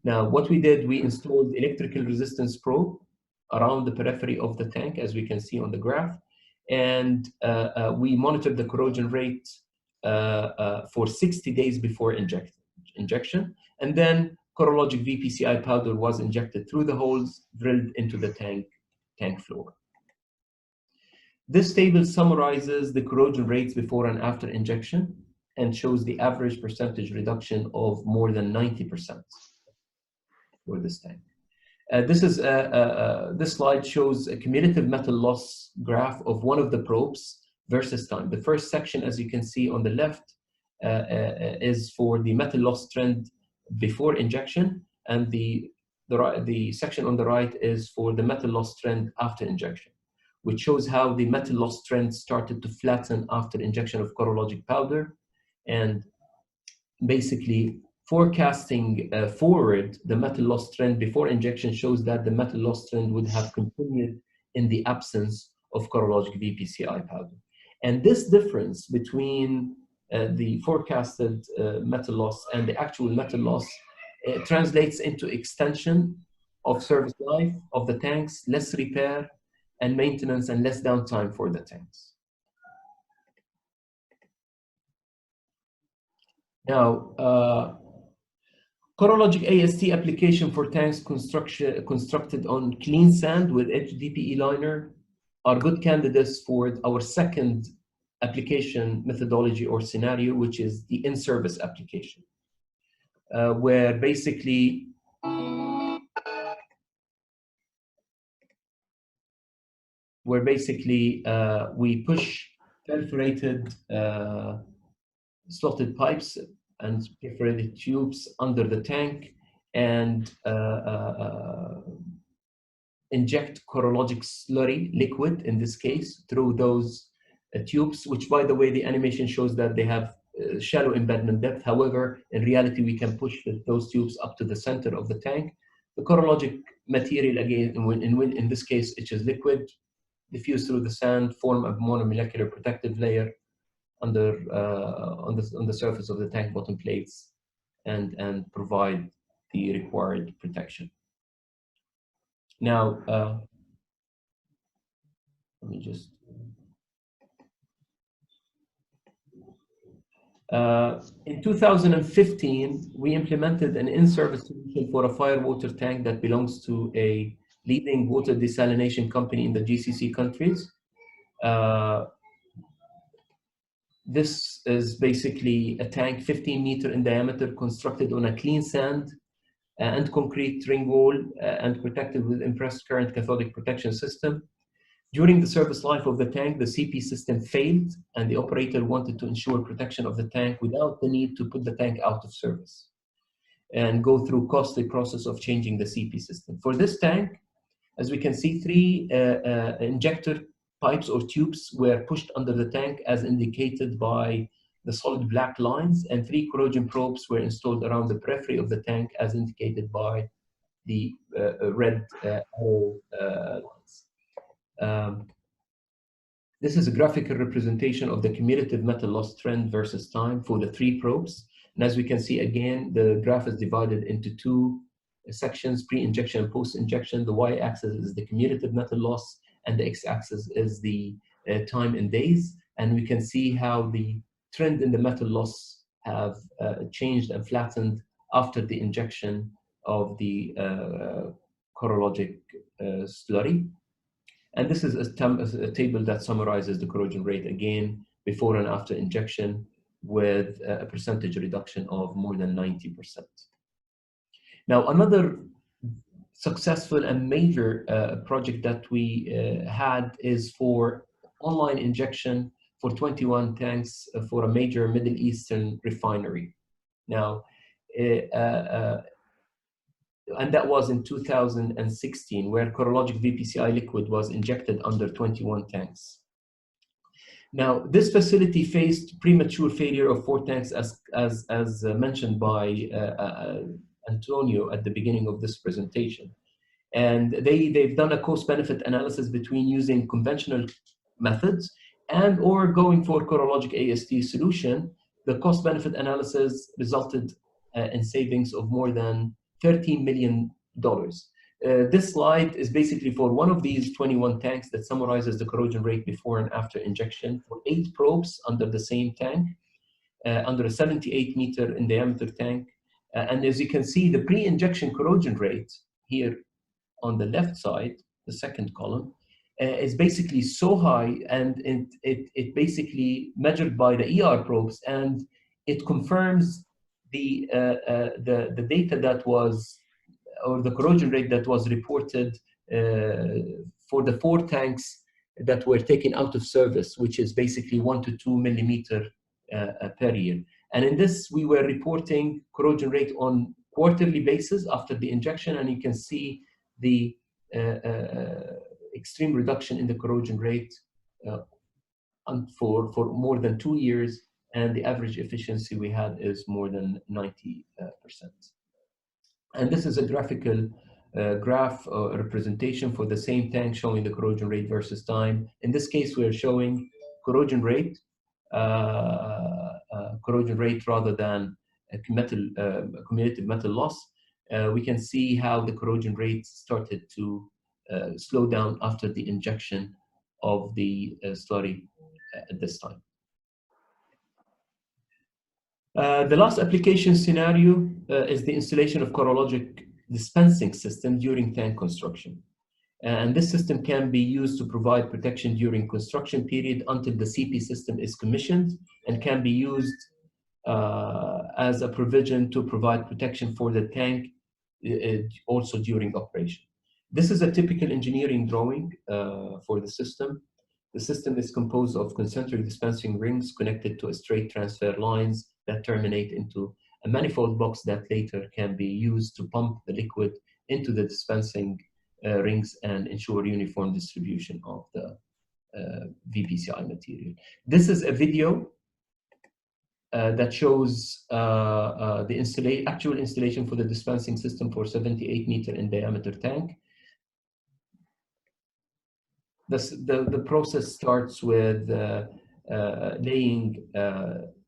Now, what we did, we installed electrical resistance probe around the periphery of the tank, as we can see on the graph, and we monitored the corrosion rate for 60 days before injection, and then corrologic VPCI powder was injected through the holes drilled into the tank floor. This table summarizes the corrosion rates before and after injection and shows the average percentage reduction of more than 90% for this tank. This slide shows a cumulative metal loss graph of one of the probes versus time. The first section, as you can see on the left, is for the metal loss trend before injection, and the section on the right is for the metal loss trend after injection, which shows how the metal loss trend started to flatten after injection of corrologic powder. And basically forecasting forward the metal loss trend before injection shows that the metal loss trend would have continued in the absence of corrologic VPCI powder. And this difference between the forecasted metal loss and the actual metal loss translates into extension of service life of the tanks, less repair and maintenance, and less downtime for the tanks. Now, corrologic AST application for tanks constructed on clean sand with HDPE liner are good candidates for our second application methodology or scenario, which is the in-service application, where basically we push perforated slotted pipes and perforated tubes under the tank and inject corrologic slurry liquid, in this case, through those tubes, which, by the way, the animation shows that they have shallow embedment depth. However, in reality, we can push those tubes up to the center of the tank. The corrologic material, again, in this case, it is liquid, diffuse through the sand, form a monomolecular protective layer on the surface of the tank bottom plates, and provide the required protection. Now, let me just. In 2015, we implemented an in-service solution for a firewater tank that belongs to a leading water desalination company in the GCC countries. This is basically a tank 15 meter in diameter, constructed on a clean sand and concrete ring wall and protected with impressed current cathodic protection system. During the service life of the tank, the CP system failed, and the operator wanted to ensure protection of the tank without the need to put the tank out of service and go through costly process of changing the CP system. For this tank, as we can see, 3 injector pipes or tubes were pushed under the tank as indicated by the solid black lines, and 3 corrosion probes were installed around the periphery of the tank as indicated by the red arrow lines. This is a graphical representation of the cumulative metal loss trend versus time for the 3 probes. And as we can see, again, the graph is divided into 2 sections, pre-injection and post-injection. The y-axis is the cumulative metal loss, and the x-axis is the time in days. And we can see how the trend in the metal loss have changed and flattened after the injection of the corrologic slurry. And this is a table that summarizes the corrosion rate again before and after injection, with a percentage reduction of more than 90%. Now, another successful and major project that we had is for online injection for 21 tanks for a major Middle Eastern refinery. Now, and that was in 2016, where corrologic VPCI liquid was injected under 21 tanks. Now, this facility faced premature failure of 4 tanks, as mentioned by Antonio at the beginning of this presentation. And they've done a cost-benefit analysis between using conventional methods and or going for corrologic AST solution. The cost-benefit analysis resulted in savings of more than $13 million. This slide is basically for one of these 21 tanks that summarizes the corrosion rate before and after injection for 8 probes under the same tank, under a 78 meter in diameter tank. And as you can see, the pre-injection corrosion rate here on the left side, the second column, is basically so high, and it basically measured by the ER probes, and it confirms the data that was, or the corrosion rate that was reported for the 4 tanks that were taken out of service, which is basically 1 to 2 millimeter per year. And in this, we were reporting corrosion rate on quarterly basis after the injection, and you can see the extreme reduction in the corrosion rate for more than 2 years, and the average efficiency we had is more than 90%. And this is a graphical graph representation for the same tank showing the corrosion rate versus time. In this case, we're showing corrosion rate rather than cumulative metal loss. We can see how the corrosion rate started to slow down after the injection of the slurry at this time. The last application scenario is the installation of corrologic dispensing system during tank construction. And this system can be used to provide protection during construction period until the CP system is commissioned, and can be used as a provision to provide protection for the tank also during operation. This is a typical engineering drawing for the system. The system is composed of concentric dispensing rings connected to a straight transfer lines that terminate into a manifold box that later can be used to pump the liquid into the dispensing rings and ensure uniform distribution of the VPCI material. This is a video that shows the actual installation for the dispensing system for 78 meter in diameter tank. The process starts with laying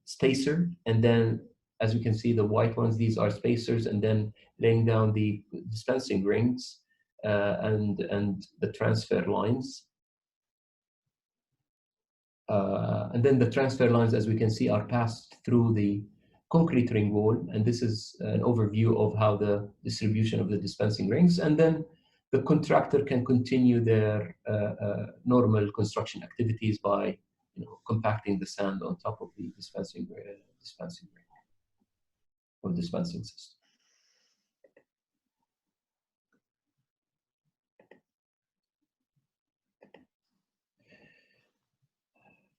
spacer, and then, as you can see, the white ones, these are spacers, and then laying down the dispensing rings and the transfer lines. And then the transfer lines, as we can see, are passed through the concrete ring wall, and this is an overview of how the distribution of the dispensing rings, and then the contractor can continue their normal construction activities by compacting the sand on top of the dispensing ring or dispensing system.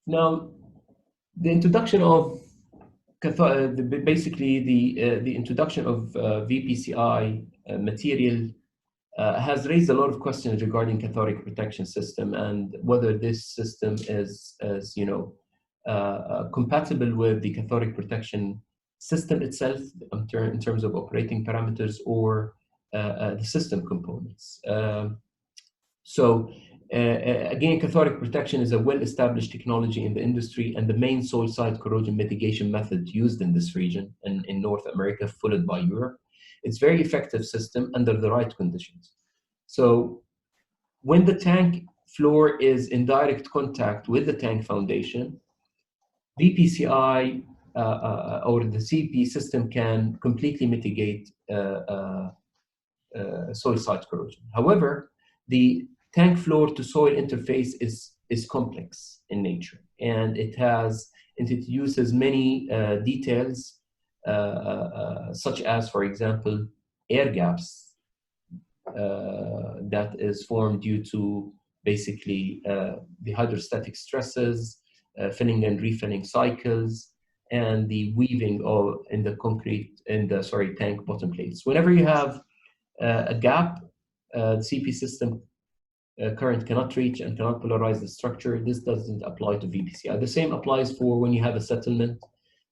Now, the introduction of basically the introduction of VPCI material has raised a lot of questions regarding cathodic protection system and whether this system is compatible with the cathodic protection system itself in terms of operating parameters or the system components. Again, cathodic protection is a well-established technology in the industry and the main soil site corrosion mitigation method used in this region and in North America, followed by Europe. It's a very effective system under the right conditions. So when the tank floor is in direct contact with the tank foundation, VPCI or the CP system can completely mitigate soil site corrosion. However, the tank floor to soil interface is complex in nature, and it introduces many details, such as, for example, air gaps that is formed due to basically the hydrostatic stresses, filling and refilling cycles, and the weaving in the tank bottom plates. Whenever you have a gap, the CP system current cannot reach and cannot polarize the structure. This doesn't apply to VPCI. The same applies for when you have a settlement.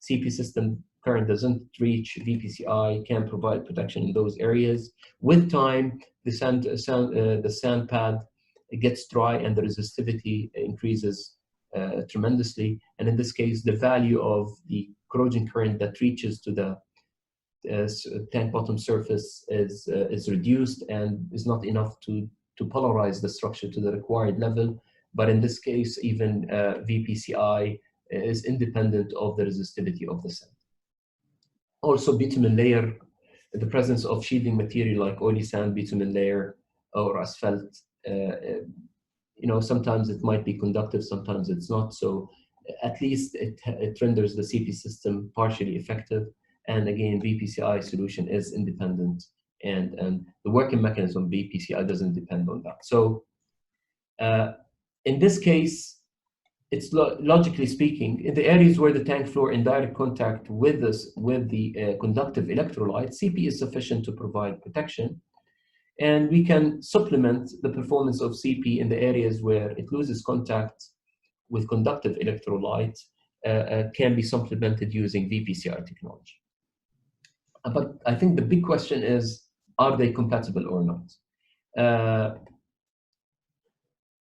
CP system current doesn't reach, VPCI can provide protection in those areas. With time, the sand pad gets dry and the resistivity increases tremendously. And in this case, the value of the corrosion current that reaches to the tank bottom surface is reduced and is not enough to polarize the structure to the required level. But in this case, even VPCI is independent of the resistivity of the sand. Also, bitumen layer, the presence of shielding material like oily sand, bitumen layer, or asphalt, sometimes it might be conductive, sometimes it's not. So at least it renders the CP system partially effective. And again, VPCI solution is independent, and the working mechanism of VPCI doesn't depend on that. So in this case, it's logically speaking, in the areas where the tank floor in direct contact with the conductive electrolyte, CP is sufficient to provide protection. And we can supplement the performance of CP in the areas where it loses contact with conductive electrolyte, can be supplemented using VPCI technology. But I think the big question is, are they compatible or not?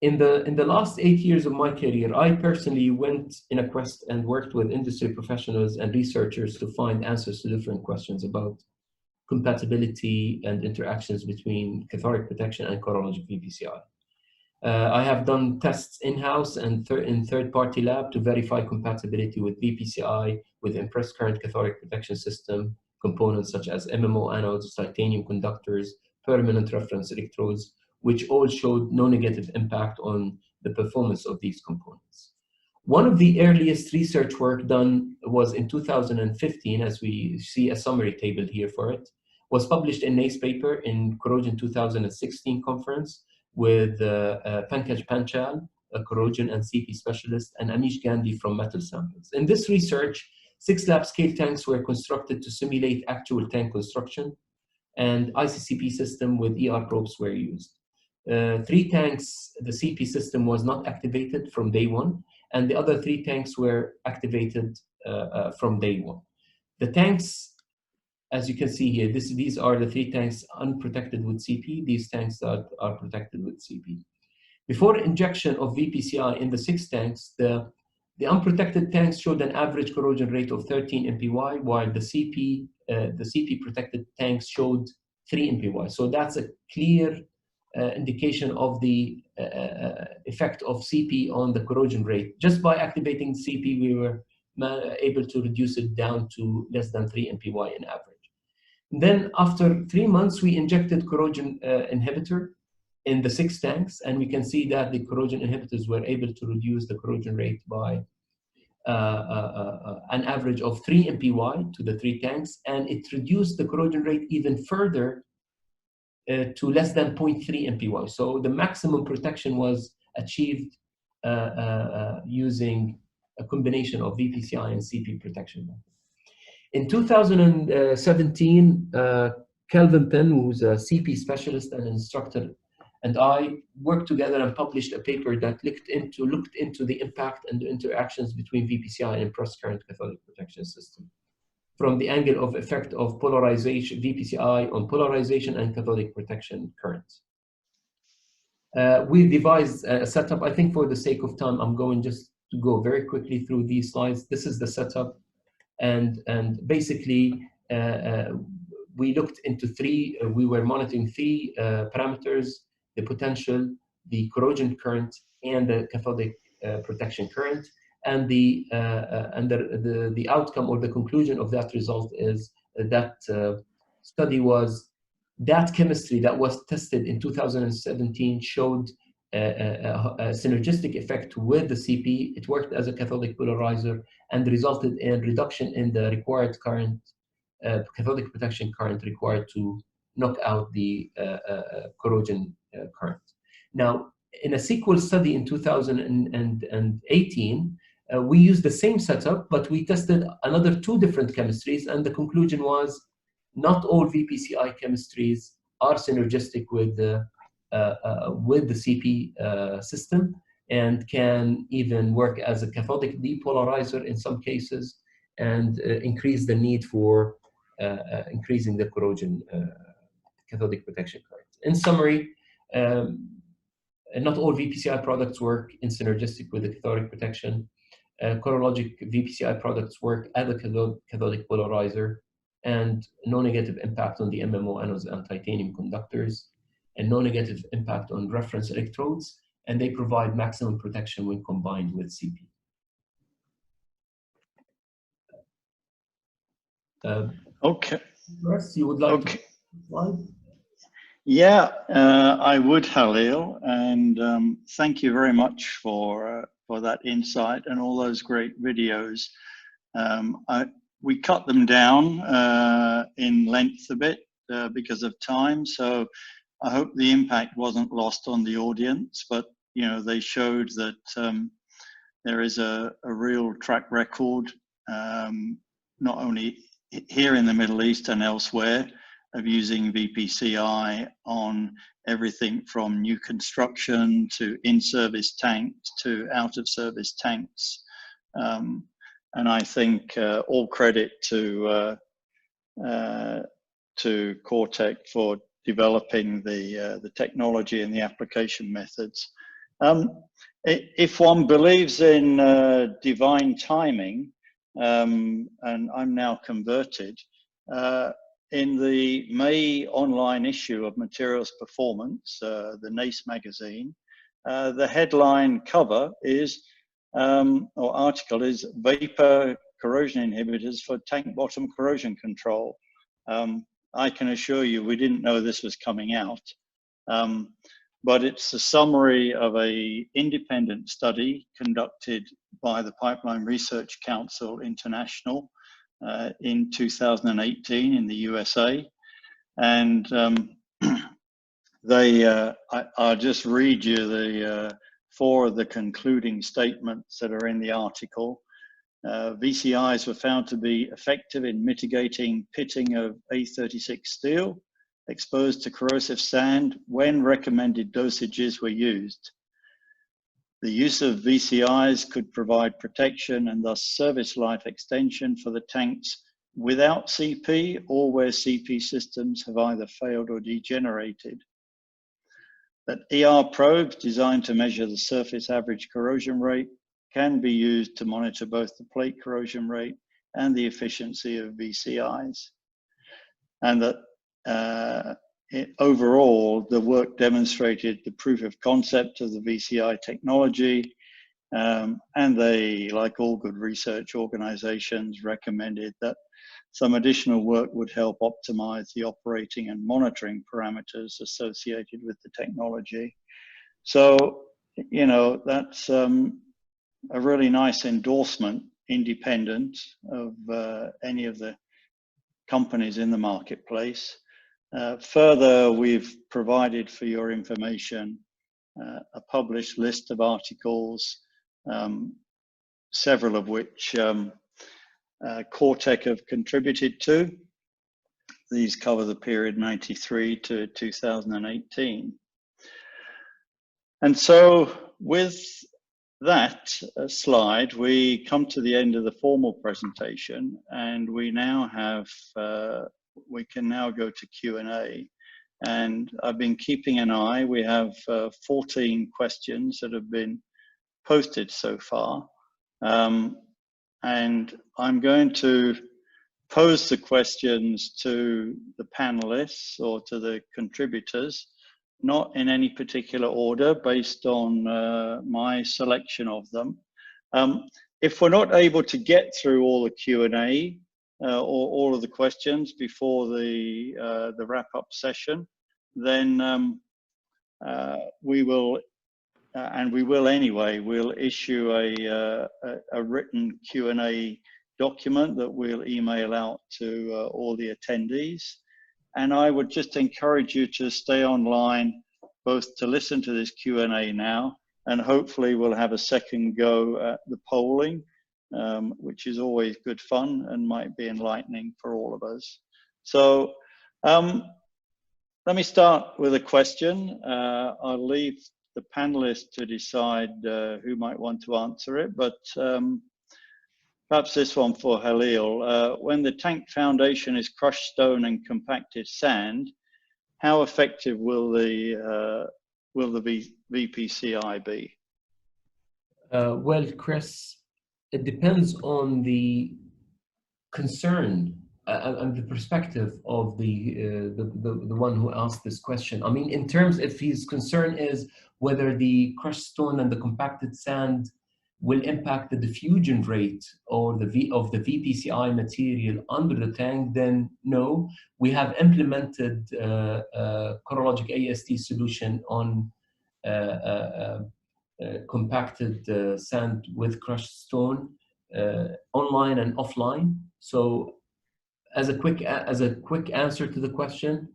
In the last 8 years of my career, I personally went in a quest and worked with industry professionals and researchers to find answers to different questions about compatibility and interactions between cathodic protection and corrologic VPCI. I have done tests in-house and in third-party lab to verify compatibility with VPCI, with impressed current cathodic protection system components such as MMO anodes, titanium conductors, permanent reference electrodes, which all showed no negative impact on the performance of these components. One of the earliest research work done was in 2015, as we see a summary table here for it, was published in NACE paper in Corrosion 2016 conference with Pankaj Panchal, a corrosion and CP specialist, and Amish Gandhi from metal samples. In this research, 6 lab scale tanks were constructed to simulate actual tank construction, and ICCP system with ER probes were used. 3 tanks, the CP system was not activated from day 1, and the other 3 tanks were activated from day 1. The tanks, as you can see here, these are the 3 tanks unprotected with CP, these tanks that are protected with CP. Before injection of VPCI in the 6 tanks, the unprotected tanks showed an average corrosion rate of 13 MPY, while the CP protected tanks showed 3 MPY. So that's a clear indication of the effect of CP on the corrosion rate. Just by activating CP, we were able to reduce it down to less than 3 MPY in average. Then after 3 months, we injected corrosion inhibitor in the 6 tanks, and we can see that the corrosion inhibitors were able to reduce the corrosion rate by an average of 3 MPY to the 3 tanks, and it reduced the corrosion rate even further to less than 0.3 MPY. So the maximum protection was achieved using a combination of VPCI and CP protection method. In 2017, Kelvin Penn, who's a CP specialist and instructor, and I worked together and published a paper that looked into the impact and the interactions between VPCI and impressed current cathodic protection system from the angle of effect of polarization, VPCI on polarization and cathodic protection currents. We devised a setup. I think for the sake of time, I'm going just to go very quickly through these slides. This is the setup, and basically we looked into we were monitoring 3 parameters: the potential, the corrosion current, and the cathodic protection current. and the outcome or the conclusion of that result is that study was that chemistry that was tested in 2017 showed a synergistic effect with the CP. It worked as a cathodic polarizer and resulted in reduction in the required current, cathodic protection current required to knock out the corrosion current. Now, in a sequel study in 2018, we used the same setup, but we tested another 2 different chemistries, and the conclusion was not all VPCI chemistries are synergistic with the CP system, and can even work as a cathodic depolarizer in some cases, and increase the need for increasing the corrosion cathodic protection current. In summary, not all VPCI products work in synergistic with the cathodic protection. Corologic VPCI products work as a cathodic polarizer, and no negative impact on the MMO anodes and titanium conductors, and no negative impact on reference electrodes, and they provide maximum protection when combined with CP. Okay. Russ, you would like Okay. to slide? Yeah, I would, Halil, and thank you very much for that insight and all those great videos. We cut them down in length a bit because of time, so I hope the impact wasn't lost on the audience, but you know, they showed that there is a real track record, not only here in the Middle East and elsewhere, of using VPCI on everything from new construction to in-service tanks to out-of-service tanks. And I think all credit to CORTEC for developing the technology and the application methods. If one believes in divine timing, and I'm now converted, in the May online issue of Materials Performance, the NACE magazine, the headline cover is, or article is, Vapor Corrosion Inhibitors for Tank Bottom Corrosion Control. I can assure you we didn't know this was coming out, but it's a summary of an independent study conducted by the Pipeline Research Council International in 2018 in the USA. And I'll just read you the 4 of the concluding statements that are in the article. VCIs were found to be effective in mitigating pitting of A36 steel exposed to corrosive sand when recommended dosages were used. The use of VCIs could provide protection and thus service life extension for the tanks without CP or where CP systems have either failed or degenerated. That ER probes designed to measure the surface average corrosion rate can be used to monitor both the plate corrosion rate and the efficiency of VCIs. And that overall, the work demonstrated the proof of concept of the VCI technology, and they, like all good research organizations, recommended that some additional work would help optimize the operating and monitoring parameters associated with the technology. So, you know, that's a really nice endorsement, independent of any of the companies in the marketplace. Further, we've provided for your information a published list of articles, several of which CORTEC have contributed to. These cover the period 93 to 2018. And so with that slide, we come to the end of the formal presentation, and we now have we can now go to Q&A. And I've been keeping an eye. We have 14 questions that have been posted so far. And I'm going to pose the questions to the panelists or to the contributors, not in any particular order, based on my selection of them. if we're not able to get through all the Q&A or all of the questions before the wrap-up session, then we will, and we will anyway, we'll issue a written Q&A document that we'll email out to all the attendees. And I would just encourage you to stay online, both to listen to this Q&A now, and hopefully we'll have a second go at the polling, which is always good fun and might be enlightening for all of us. So let me start with a question. I'll leave the panelists to decide who might want to answer it, but perhaps this one for Halil. When the tank foundation is crushed stone and compacted sand, how effective will the VPCI be? Well, Chris, it depends on the concern and the perspective of the one who asked this question. I mean, in terms, if his concern is whether the crushed stone and the compacted sand will impact the diffusion rate or of the VPCI material under the tank, then no. We have implemented Corrosion AST solution on compacted sand with crushed stone online and offline. So as a quick answer to the question,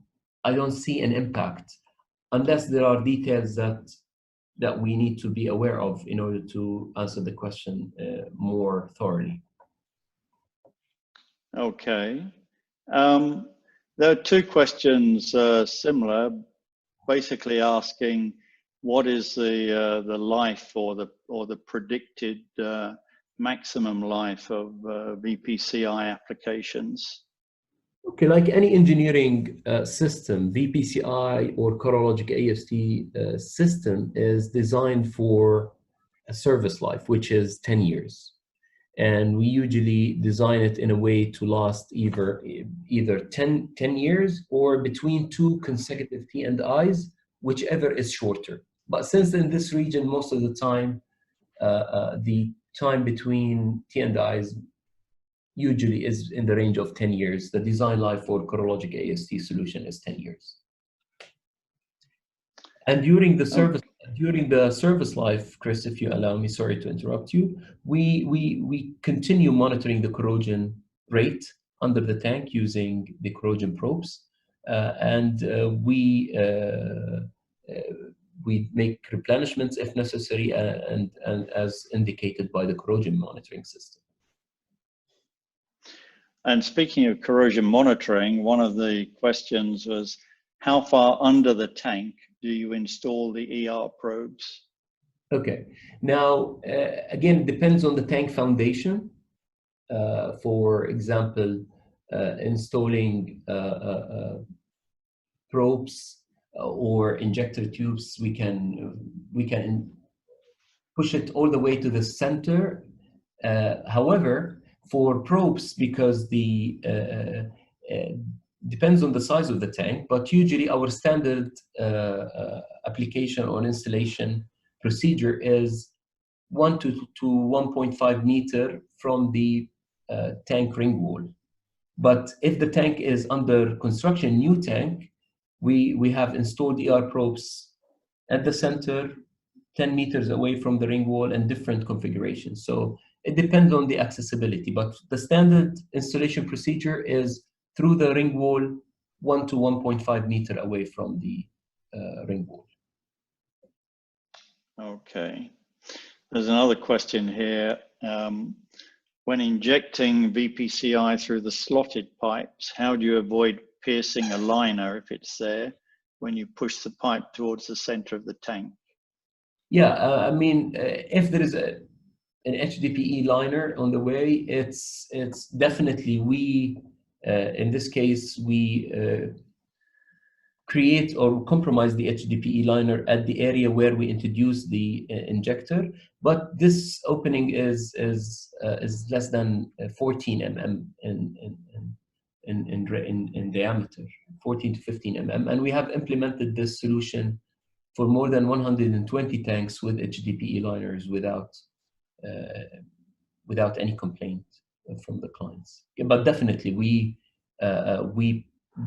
I don't see an impact unless there are details that we need to be aware of in order to answer the question more thoroughly. Okay. There are two questions similar, basically asking what is the life or the predicted maximum life of VPCI applications? Okay, like any engineering system, VPCI or Corrosion AST system is designed for a service life, which is 10 years. And we usually design it in a way to last either 10 years or between 2 consecutive T&Is, whichever is shorter. But since in this region, most of the time, the time between T&Is usually is in the range of 10 years. The design life for Corrosion AST solution is 10 years. And during the service life, Chris, if you allow me, sorry to interrupt you, we continue monitoring the corrosion rate under the tank using the corrosion probes, and we make replenishments if necessary, and as indicated by the corrosion monitoring system. And speaking of corrosion monitoring, one of the questions was, how far under the tank do you install the ER probes? Okay, now, again, it depends on the tank foundation. For example, installing probes or injector tubes, we can push it all the way to the center. However, for probes, because the depends on the size of the tank, but usually our standard application or installation procedure is 1 to 1.5 meter from the tank ring wall. But if the tank is under construction, new tank, we have installed ER probes at the center, 10 meters away from the ring wall, and different configurations. So it depends on the accessibility, but the standard installation procedure is through the ring wall, 1 to 1.5 meter away from the ring wall. Okay. There's another question here. When injecting VPCI through the slotted pipes, how do you avoid piercing a liner if it's there when you push the pipe towards the center of the tank? Yeah, I mean, if there is an HDPE liner on the way, it's definitely in this case, we create or compromise the HDPE liner at the area where we introduce the injector, but this opening is less than 14 mm in diameter, 14 to 15 mm, and we have implemented this solution for more than 120 tanks with HDPE liners without without any complaint from the clients. Yeah, but definitely we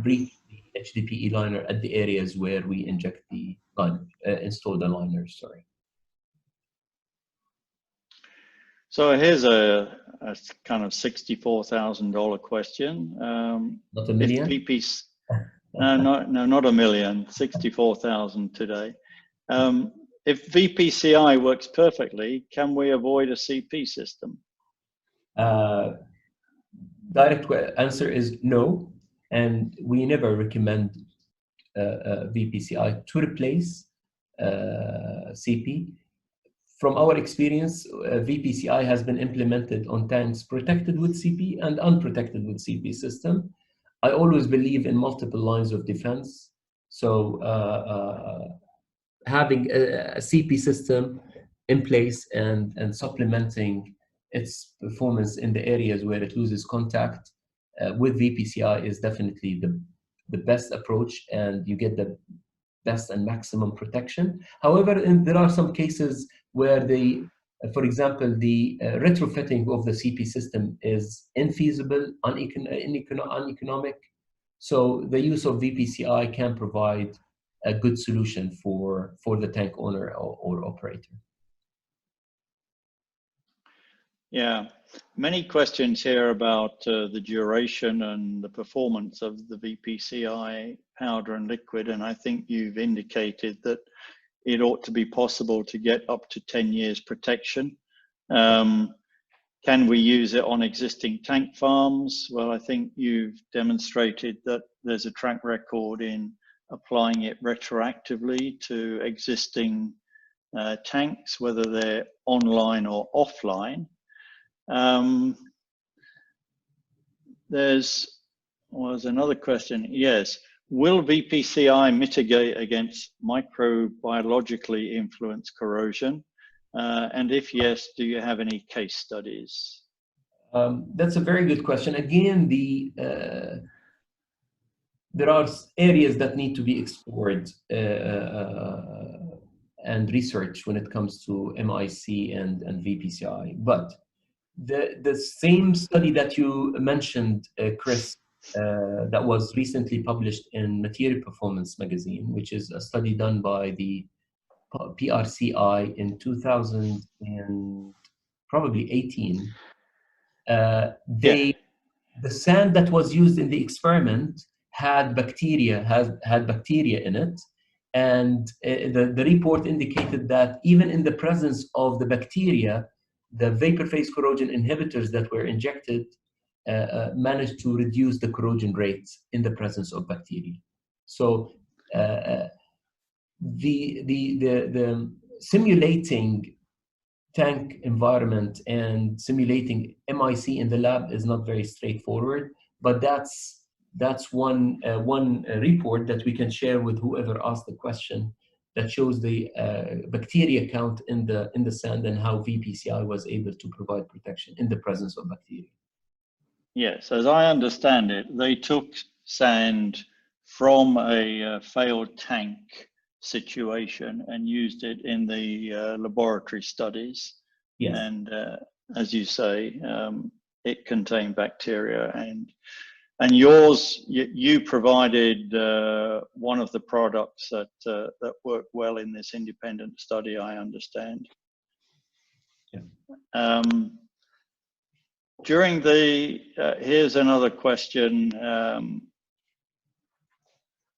breach the HDPE liner at the areas where we inject the liner, install the liners, sorry. So here's a kind of $64,000 question. Not a million? If VPC, no, not a million, 64,000 today. If VPCI works perfectly, can we avoid a CP system? Direct answer is no, and we never recommend VPCI to replace CP. From our experience, VPCI has been implemented on tanks protected with CP and unprotected with CP system. I always believe in multiple lines of defense. So having a CP system in place and supplementing its performance in the areas where it loses contact with VPCI is definitely the best approach, and you get the best and maximum protection. However, there are some cases where for example, the retrofitting of the CP system is infeasible, uneconomic. So the use of VPCI can provide a good solution for the tank owner or operator. Yeah, many questions here about the duration and the performance of the VPCI powder and liquid, and I think you've indicated that it ought to be possible to get up to 10 years protection. Can we use it on existing tank farms? Well, I think you've demonstrated that there's a track record in applying it retroactively to existing tanks, whether they're online or offline. There's another question. Yes, will VPCI mitigate against microbiologically influenced corrosion? And if yes, do you have any case studies? That's a very good question. Again, there are areas that need to be explored and researched when it comes to MIC and VPCI. But the same study that you mentioned, Chris, that was recently published in Material Performance magazine, which is a study done by the PRCI in 2018. The sand that was used in the experiment had bacteria in it, and the report indicated that even in the presence of the bacteria, the vapor phase corrosion inhibitors that were injected managed to reduce the corrosion rates in the presence of bacteria. So the simulating tank environment and simulating MIC in the lab is not very straightforward, but that's one report that we can share with whoever asked the question that shows the bacteria count in the sand and how VPCI was able to provide protection in the presence of bacteria. Yes, as I understand it, they took sand from a failed tank situation and used it in the laboratory studies. Yes. And as you say, it contained bacteria, and yours, you provided one of the products that worked well in this independent study, I understand. Yeah. During here's another question.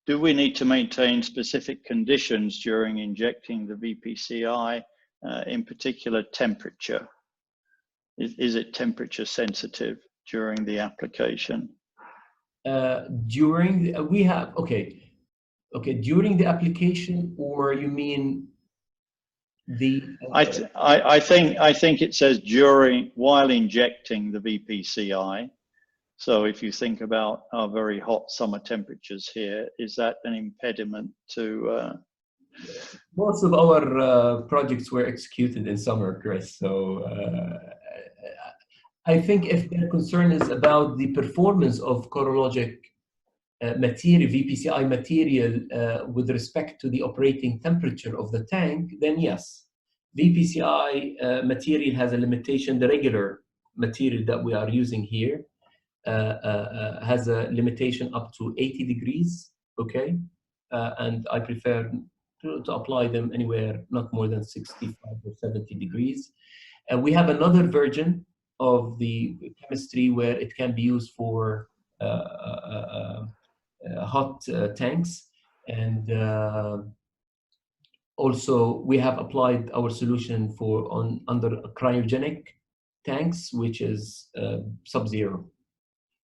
Do we need to maintain specific conditions during injecting the VPCI, in particular temperature? Is it temperature sensitive during the application? During the application, or you mean the? I think it says while injecting the VPCI. So if you think about our very hot summer temperatures here, is that an impediment to? Most of our projects were executed in summer, Chris. So I think if their concern is about the performance of corrologic material, VPCI material, with respect to the operating temperature of the tank, then yes, VPCI material has a limitation. The regular material that we are using here has a limitation up to 80 degrees, okay? And I prefer to apply them anywhere not more than 65 or 70 degrees. And we have another version of the chemistry where it can be used for hot tanks. And also we have applied our solution for under cryogenic tanks, which is sub-zero.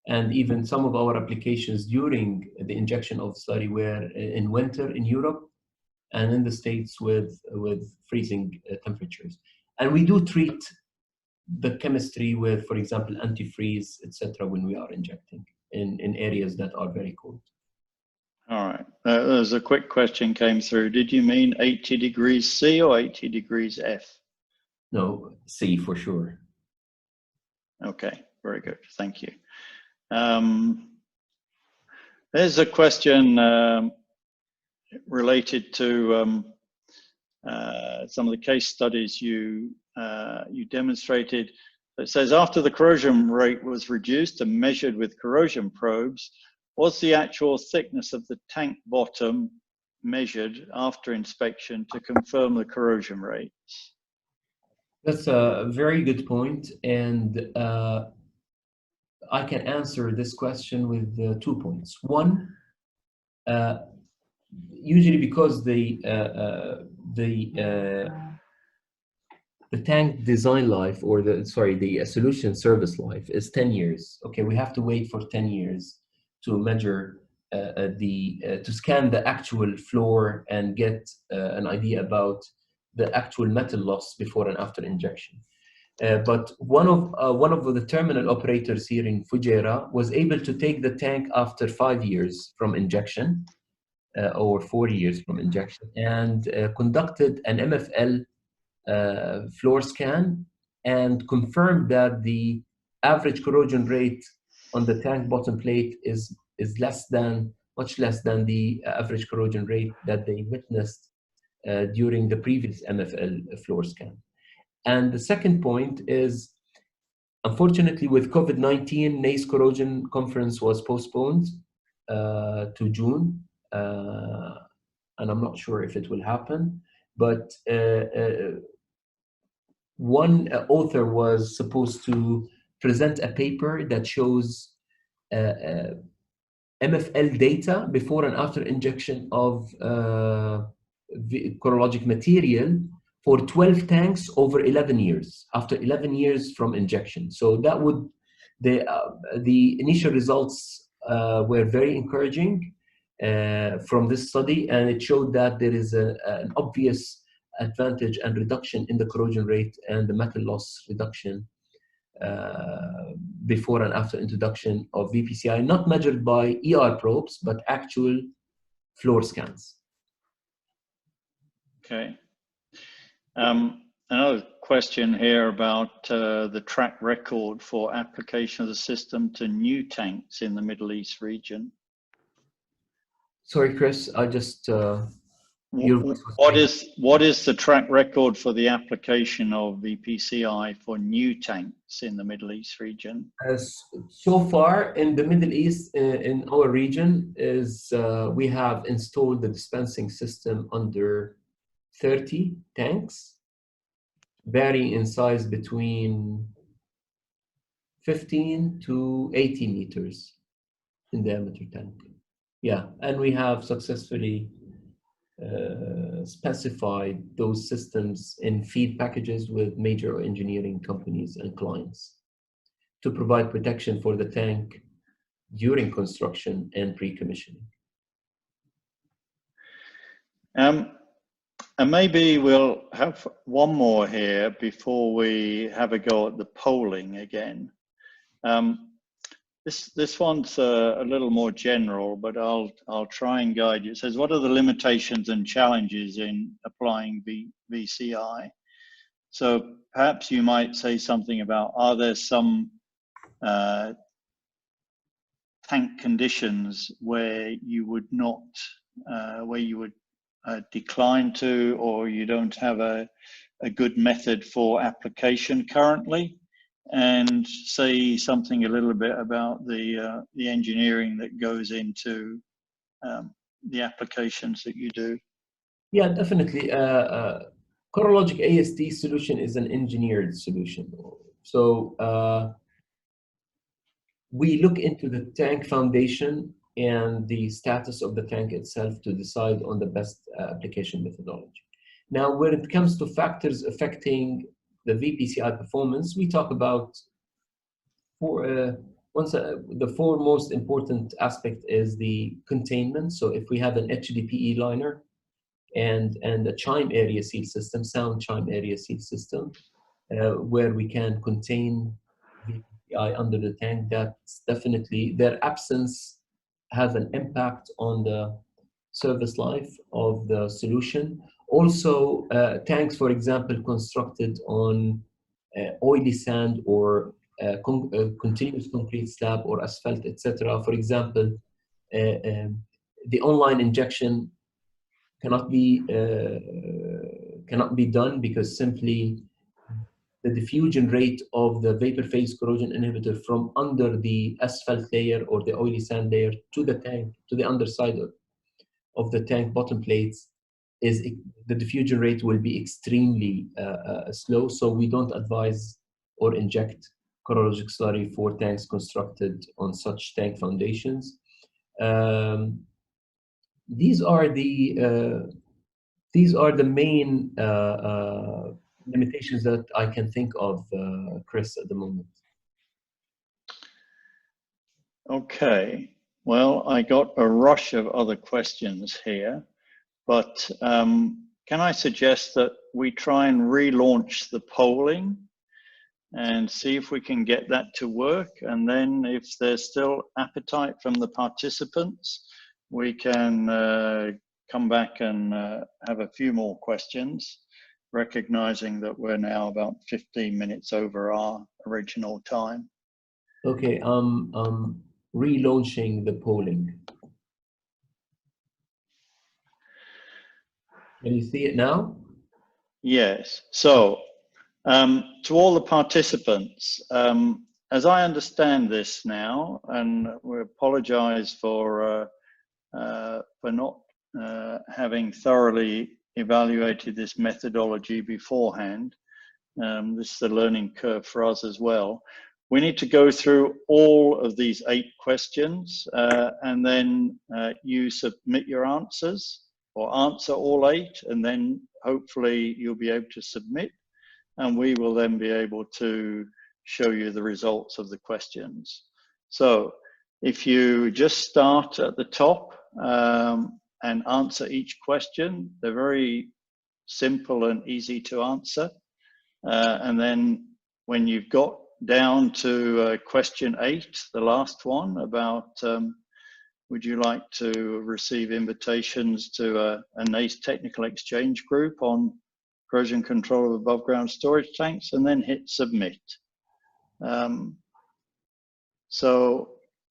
And even some of our applications during the injection of slurry were in winter in Europe and in the States with freezing temperatures. And we do treat the chemistry with, for example, antifreeze, etc., when we are injecting in areas that are very cold. All right. There's a quick question came through. Did you mean 80 degrees C or 80 degrees F? No, C for sure. Okay, very good. Thank you. There's a question related to some of the case studies you demonstrated. It says after the corrosion rate was reduced and measured with corrosion probes, was the actual thickness of the tank bottom measured after inspection to confirm the corrosion rates? That's a very good point, and I can answer this question with 2 points. One, usually because the tank design life, or the solution service life is 10 years. Okay, we have to wait for 10 years to measure to scan the actual floor and get an idea about the actual metal loss before and after injection. But one of the terminal operators here in Fujairah was able to take the tank after 5 years from injection, or 4 years from injection, and conducted an MFL floor scan and confirmed that the average corrosion rate on the tank bottom plate is much less than the average corrosion rate that they witnessed during the previous MFL floor scan. And the second point is, unfortunately, with COVID-19, NACE Corrosion Conference was postponed to June, and I'm not sure if it will happen, but one author was supposed to present a paper that shows MFL data before and after injection of corrologic material for 12 tanks over 11 years, after 11 years from injection. So that would, the initial results were very encouraging from this study, and it showed that there is an obvious advantage and reduction in the corrosion rate and the metal loss reduction before and after introduction of VPCI, not measured by ER probes, but actual floor scans. Okay. Another question here about the track record for application of the system to new tanks in the Middle East region. Sorry, Chris, I just... What is the track record for the application of VPCI for new tanks in the Middle East region? So far in the Middle East, in our region, is we have installed the dispensing system under 30 tanks, varying in size between 15 to 80 meters in diameter tank. Yeah, and we have successfully specified those systems in feed packages with major engineering companies and clients to provide protection for the tank during construction and pre-commissioning. And maybe we'll have one more here before we have a go at the polling again. This one's a little more general, but I'll try and guide you. It says, what are the limitations and challenges in applying VCI? So perhaps you might say something about, are there some tank conditions where you would not, where you would decline to, or you don't have a good method for application currently? and say something a little bit about the engineering that goes into the applications that you do? Yeah, definitely. Corrologic AST solution is an engineered solution. So we look into the tank foundation and the status of the tank itself to decide on the best application methodology. Now, when it comes to factors affecting the VPCI performance, we talk about the four most important aspect is the containment. So if we have an HDPE liner and a chime area seal system, sound chime area seal system, where we can contain VPCI under the tank, that's definitely, their absence has an impact on the service life of the solution. Also, tanks, for example, constructed on oily sand or continuous concrete slab or asphalt, etc. For example, the online injection cannot be done because simply the diffusion rate of the vapor phase corrosion inhibitor from under the asphalt layer or the oily sand layer to the tank, to the underside of the tank bottom plates, is the diffusion rate will be extremely slow. So we don't advise or inject corrosive slurry for tanks constructed on such tank foundations. These are the main limitations that I can think of, Chris, at the moment. Okay. Well, I got a rush of other questions here, but can I suggest that we try and relaunch the polling and see if we can get that to work? And then if there's still appetite from the participants, we can come back and have a few more questions, recognizing that we're now about 15 minutes over our original time. Okay, relaunching the polling. Can you see it now? Yes. So, to all the participants, as I understand this now, and we apologize for not having thoroughly evaluated this methodology beforehand. This is a learning curve for us as well. We need to go through all of these 8 questions and then you submit your answers or answer all 8, and then hopefully you'll be able to submit, and we will then be able to show you the results of the questions. So if you just start at the top and answer each question, they're very simple and easy to answer. And then when you've got down to question 8, the last one about would you like to receive invitations to a NACE technical exchange group on corrosion control of above ground storage tanks, and then hit submit. So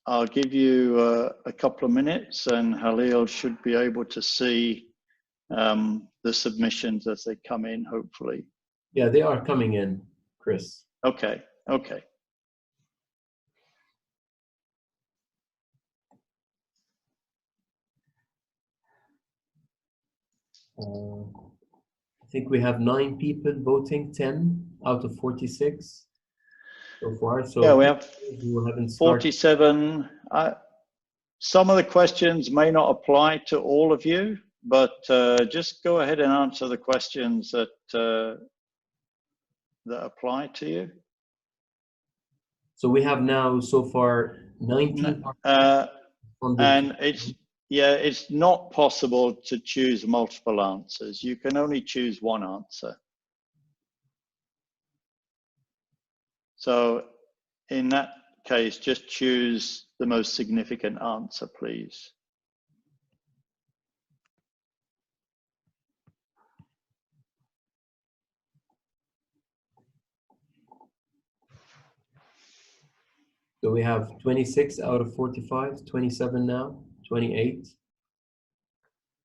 I'll give you a couple of minutes, and Halil should be able to see the submissions as they come in, hopefully. Yeah, they are coming in, Chris. Okay, okay. I think we have 9 people voting, 10 out of 46 so far. So yeah, we have 47. Some of the questions may not apply to all of you, but just go ahead and answer the questions that that apply to you. So we have now so far 19. And it's not possible to choose multiple answers. You can only choose one answer. So in that case, just choose the most significant answer, please. So we have 26 out of 45, 27 now, 28.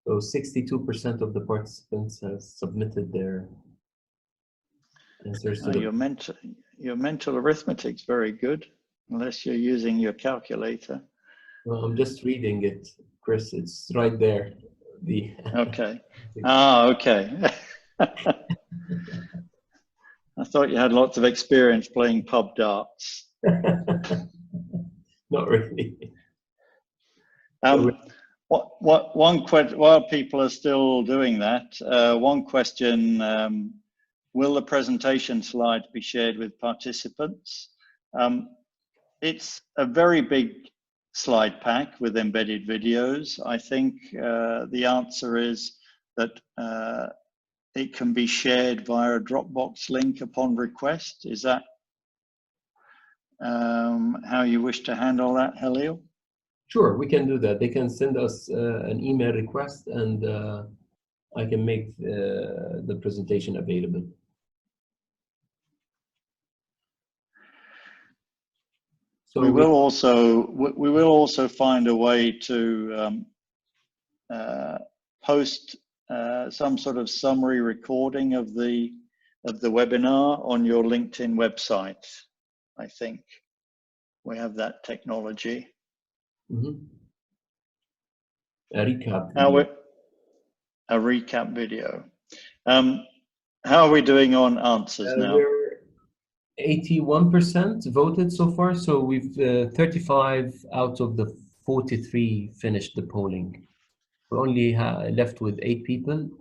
So 62% of the participants have submitted their answers to the... Your mental arithmetic's very good, unless you're using your calculator. Well, I'm just reading it, Chris. It's right there. The Okay. Ah, okay. I thought you had lots of experience playing pub darts. Not really. While people are still doing that, one question, will the presentation slides be shared with participants? It's a very big slide pack with embedded videos. I think the answer is that it can be shared via a Dropbox link upon request. Is that how you wish to handle that, Halil? Sure, we can do that. They can send us an email request, and I can make the presentation available. So we will also find a way to post some sort of summary recording of the webinar on your LinkedIn website. I think we have that technology. Mm-hmm. A recap. A recap video. How are we doing on answers now? We're 81% voted so far, so we've 35 out of the 43 finished the polling. We're only left with 8 people.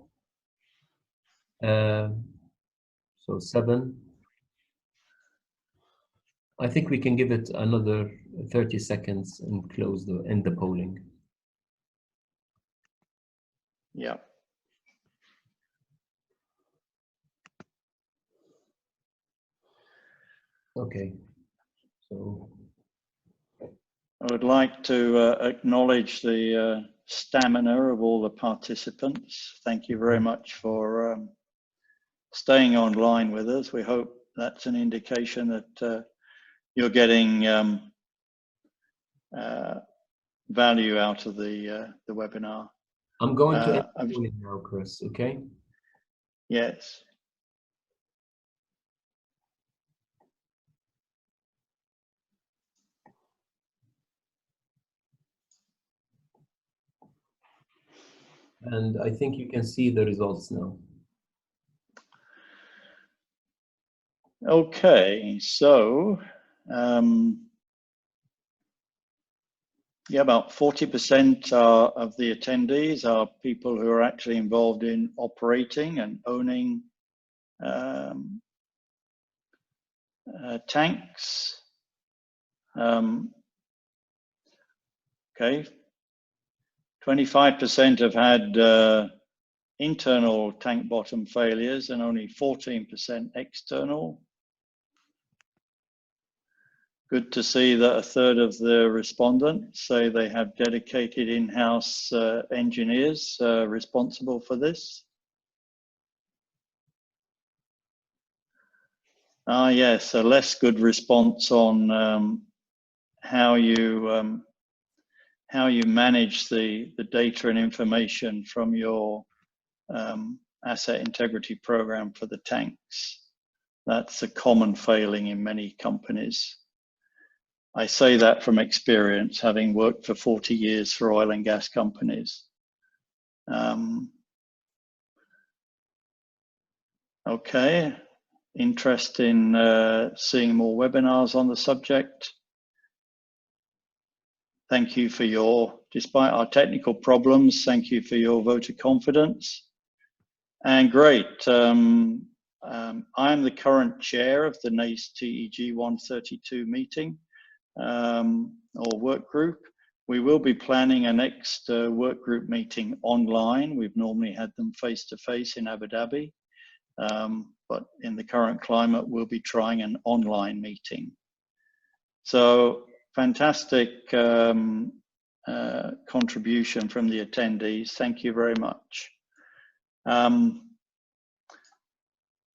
So 7. I think we can give it another 30 seconds and end the polling. Yeah. Okay. So I would like to acknowledge the stamina of all the participants. Thank you very much for staying online with us. We hope that's an indication that you're getting value out of the webinar. I'm going to end the polling now, Chris, okay? Yes. And I think you can see the results now. Okay, so yeah, about 40% of the attendees are people who are actually involved in operating and owning tanks. Okay, 25% have had internal tank bottom failures and only 14% external. Good to see that a third of the respondents say they have dedicated in-house engineers responsible for this. Yes, a less good response on how you manage the data and information from your asset integrity program for the tanks. That's a common failing in many companies. I say that from experience, having worked for 40 years for oil and gas companies. Okay, interest in seeing more webinars on the subject. Thank you for despite our technical problems, thank you for your vote of confidence. And great, I am the current chair of the NACE TEG 132 meeting. Or work group. We will be planning a next work group meeting online. We've normally had them face-to-face in Abu Dhabi, but in the current climate, we'll be trying an online meeting. So fantastic contribution from the attendees. Thank you very much.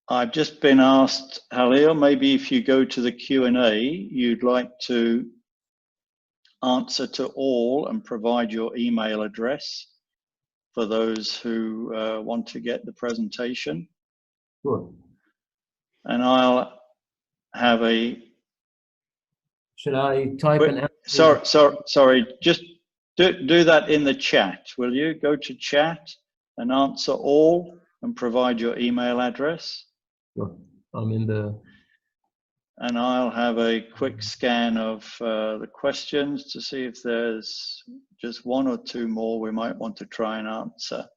I've just been asked, Halil, maybe if you go to the Q&A, you'd like to answer to all and provide your email address for those who want to get the presentation. Sure. and I'll have a Shall I type quick, an answer? sorry, just do that in the chat, will you? Go to chat and answer all and provide your email address. Sure. I'm in the. And I'll have a quick scan of the questions to see if there's just one or two more we might want to try and answer.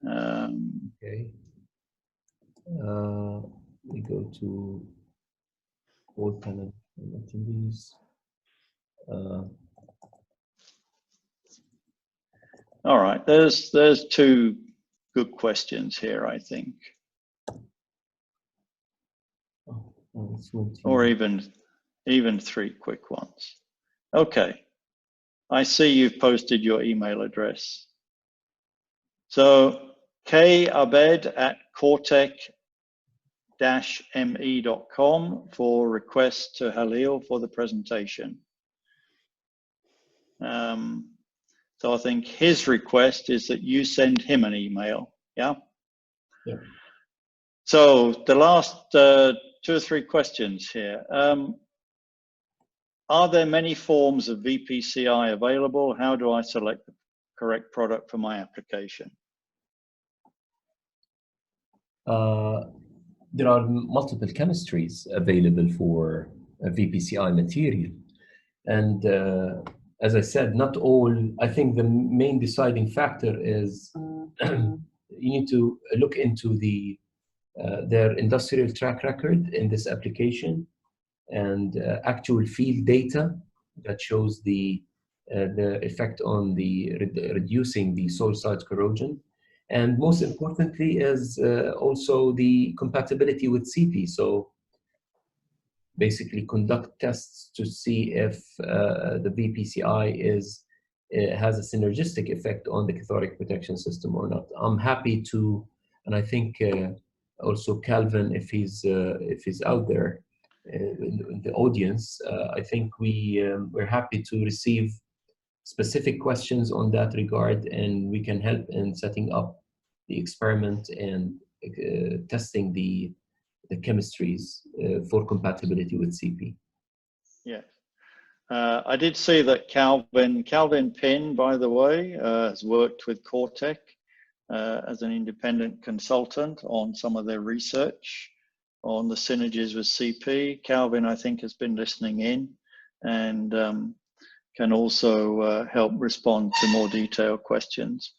Okay. We go to all panel attendees. All right, there's two good questions here, I think. Or even three quick ones. Okay, I see you've posted your email address. So kabed@cortec-me.com for request to Halil for the presentation. So I think his request is that you send him an email, yeah? Yeah. So the last 2 or 3 questions here. Are there many forms of VPCI available? How do I select the correct product for my application? There are multiple chemistries available for a VPCI material. And as I said, not all, I think the main deciding factor is you need to look into their industrial track record in this application and actual field data that shows the effect on reducing the soil site corrosion. And most importantly is also the compatibility with CP. So basically conduct tests to see if the VPCI has a synergistic effect on the cathodic protection system or not. I'm happy to, and I think also Calvin, if he's out there in the audience, I think we're happy to receive specific questions on that regard, and we can help in setting up the experiment and testing the chemistries for compatibility with CP. Yes. I did see that Calvin Pinn, by the way, has worked with CORTEC as an independent consultant on some of their research on the synergies with CP. Calvin, I think, has been listening in and can also help respond to more detailed questions.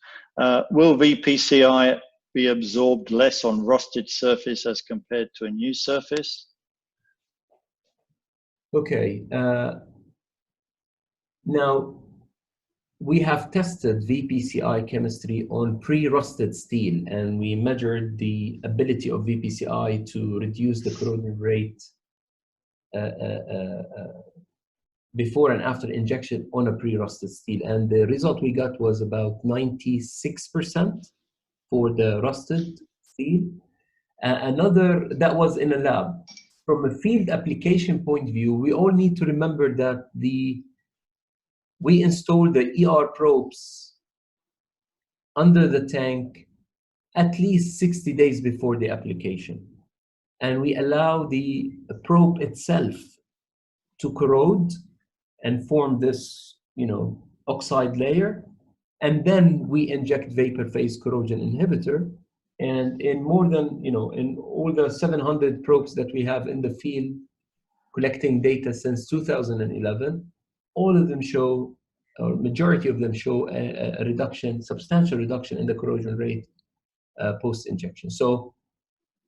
Will VPCI be absorbed less on rusted surface as compared to a new surface? Okay. Now, we have tested VPCI chemistry on pre-rusted steel, and we measured the ability of VPCI to reduce the corrosion rate before and after injection on a pre-rusted steel. And the result we got was about 96% for the rusted steel. That was in a lab. From a field application point of view, we all need to remember that we installed the ER probes under the tank at least 60 days before the application. And we allow the probe itself to corrode and form this, oxide layer. And then we inject vapor phase corrosion inhibitor. And in more than, in all the 700 probes that we have in the field collecting data since 2011, all of them show, or majority of them show a reduction, substantial reduction in the corrosion rate post-injection. So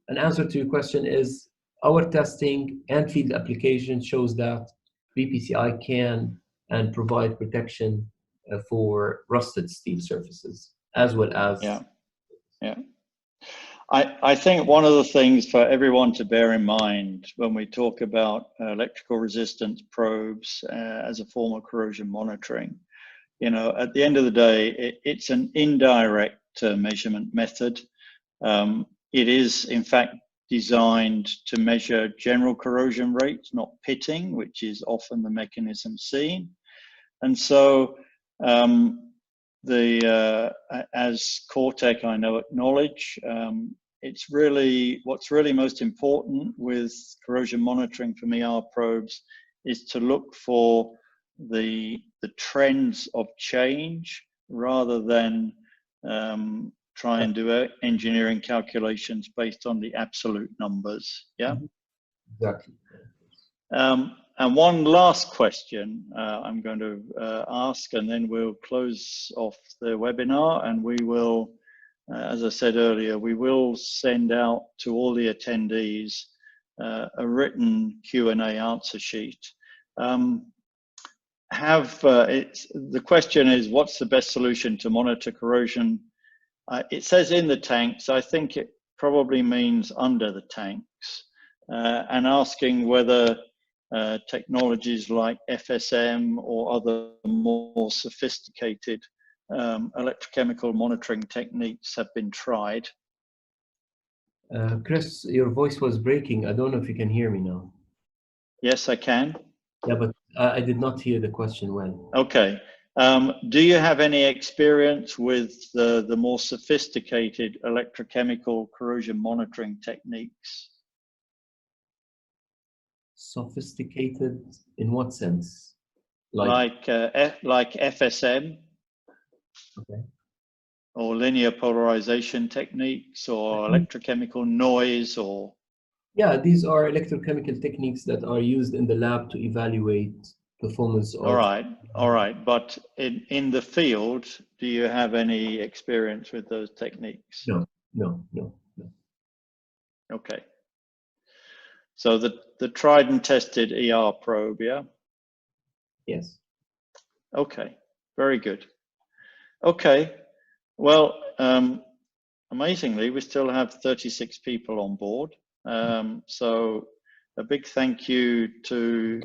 an answer to your question is our testing and field application shows that VPCI can and provide protection for rusted steel surfaces, as well as... Yeah. I think one of the things for everyone to bear in mind when we talk about electrical resistance probes as a form of corrosion monitoring, at the end of the day, it's an indirect measurement method. It is, in fact, designed to measure general corrosion rates, not pitting, which is often the mechanism seen. And so, as CORTEC, I know, acknowledge, it's really, what's really most important with corrosion monitoring from ER probes is to look for the trends of change rather than try and do engineering calculations based on the absolute numbers. Yeah. Exactly. And one last question I'm going to ask, and then we'll close off the webinar, and we will, as I said earlier, we will send out to all the attendees a written Q&A answer sheet. The question is, what's the best solution to monitor corrosion? It says in the tanks. I think it probably means under the tanks, and asking whether technologies like FSM or other more sophisticated electrochemical monitoring techniques have been tried. Chris, your voice was breaking. I don't know if you can hear me now. Yes, I can. Yeah, but I did not hear the question well. Okay. Do you have any experience with the more sophisticated electrochemical corrosion monitoring techniques? Sophisticated in what sense? Like FSM, okay. or linear polarization techniques, or electrochemical noise, or... Yeah, these are electrochemical techniques that are used in the lab to evaluate performance of... All right. But in the field, do you have any experience with those techniques? No. Okay. So the tried and tested ER probe, yeah? Yes. Okay, very good. Okay, well, amazingly, we still have 36 people on board. So a big thank you to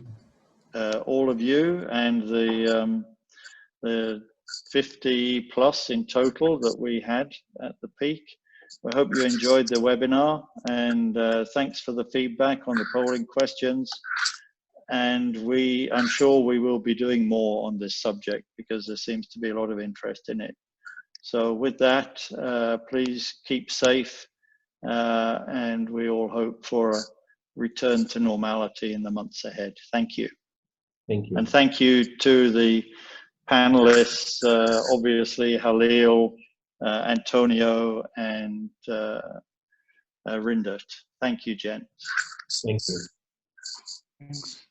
all of you and the 50 plus in total that we had at the peak. We hope you enjoyed the webinar, and thanks for the feedback on the polling questions. And I'm sure we will be doing more on this subject because there seems to be a lot of interest in it. So with that, please keep safe, and we all hope for a return to normality in the months ahead. Thank you. Thank you. And thank you to the panelists, obviously Halil, Antonio, and Rindert. Thank you, gents. Thank you. Thanks.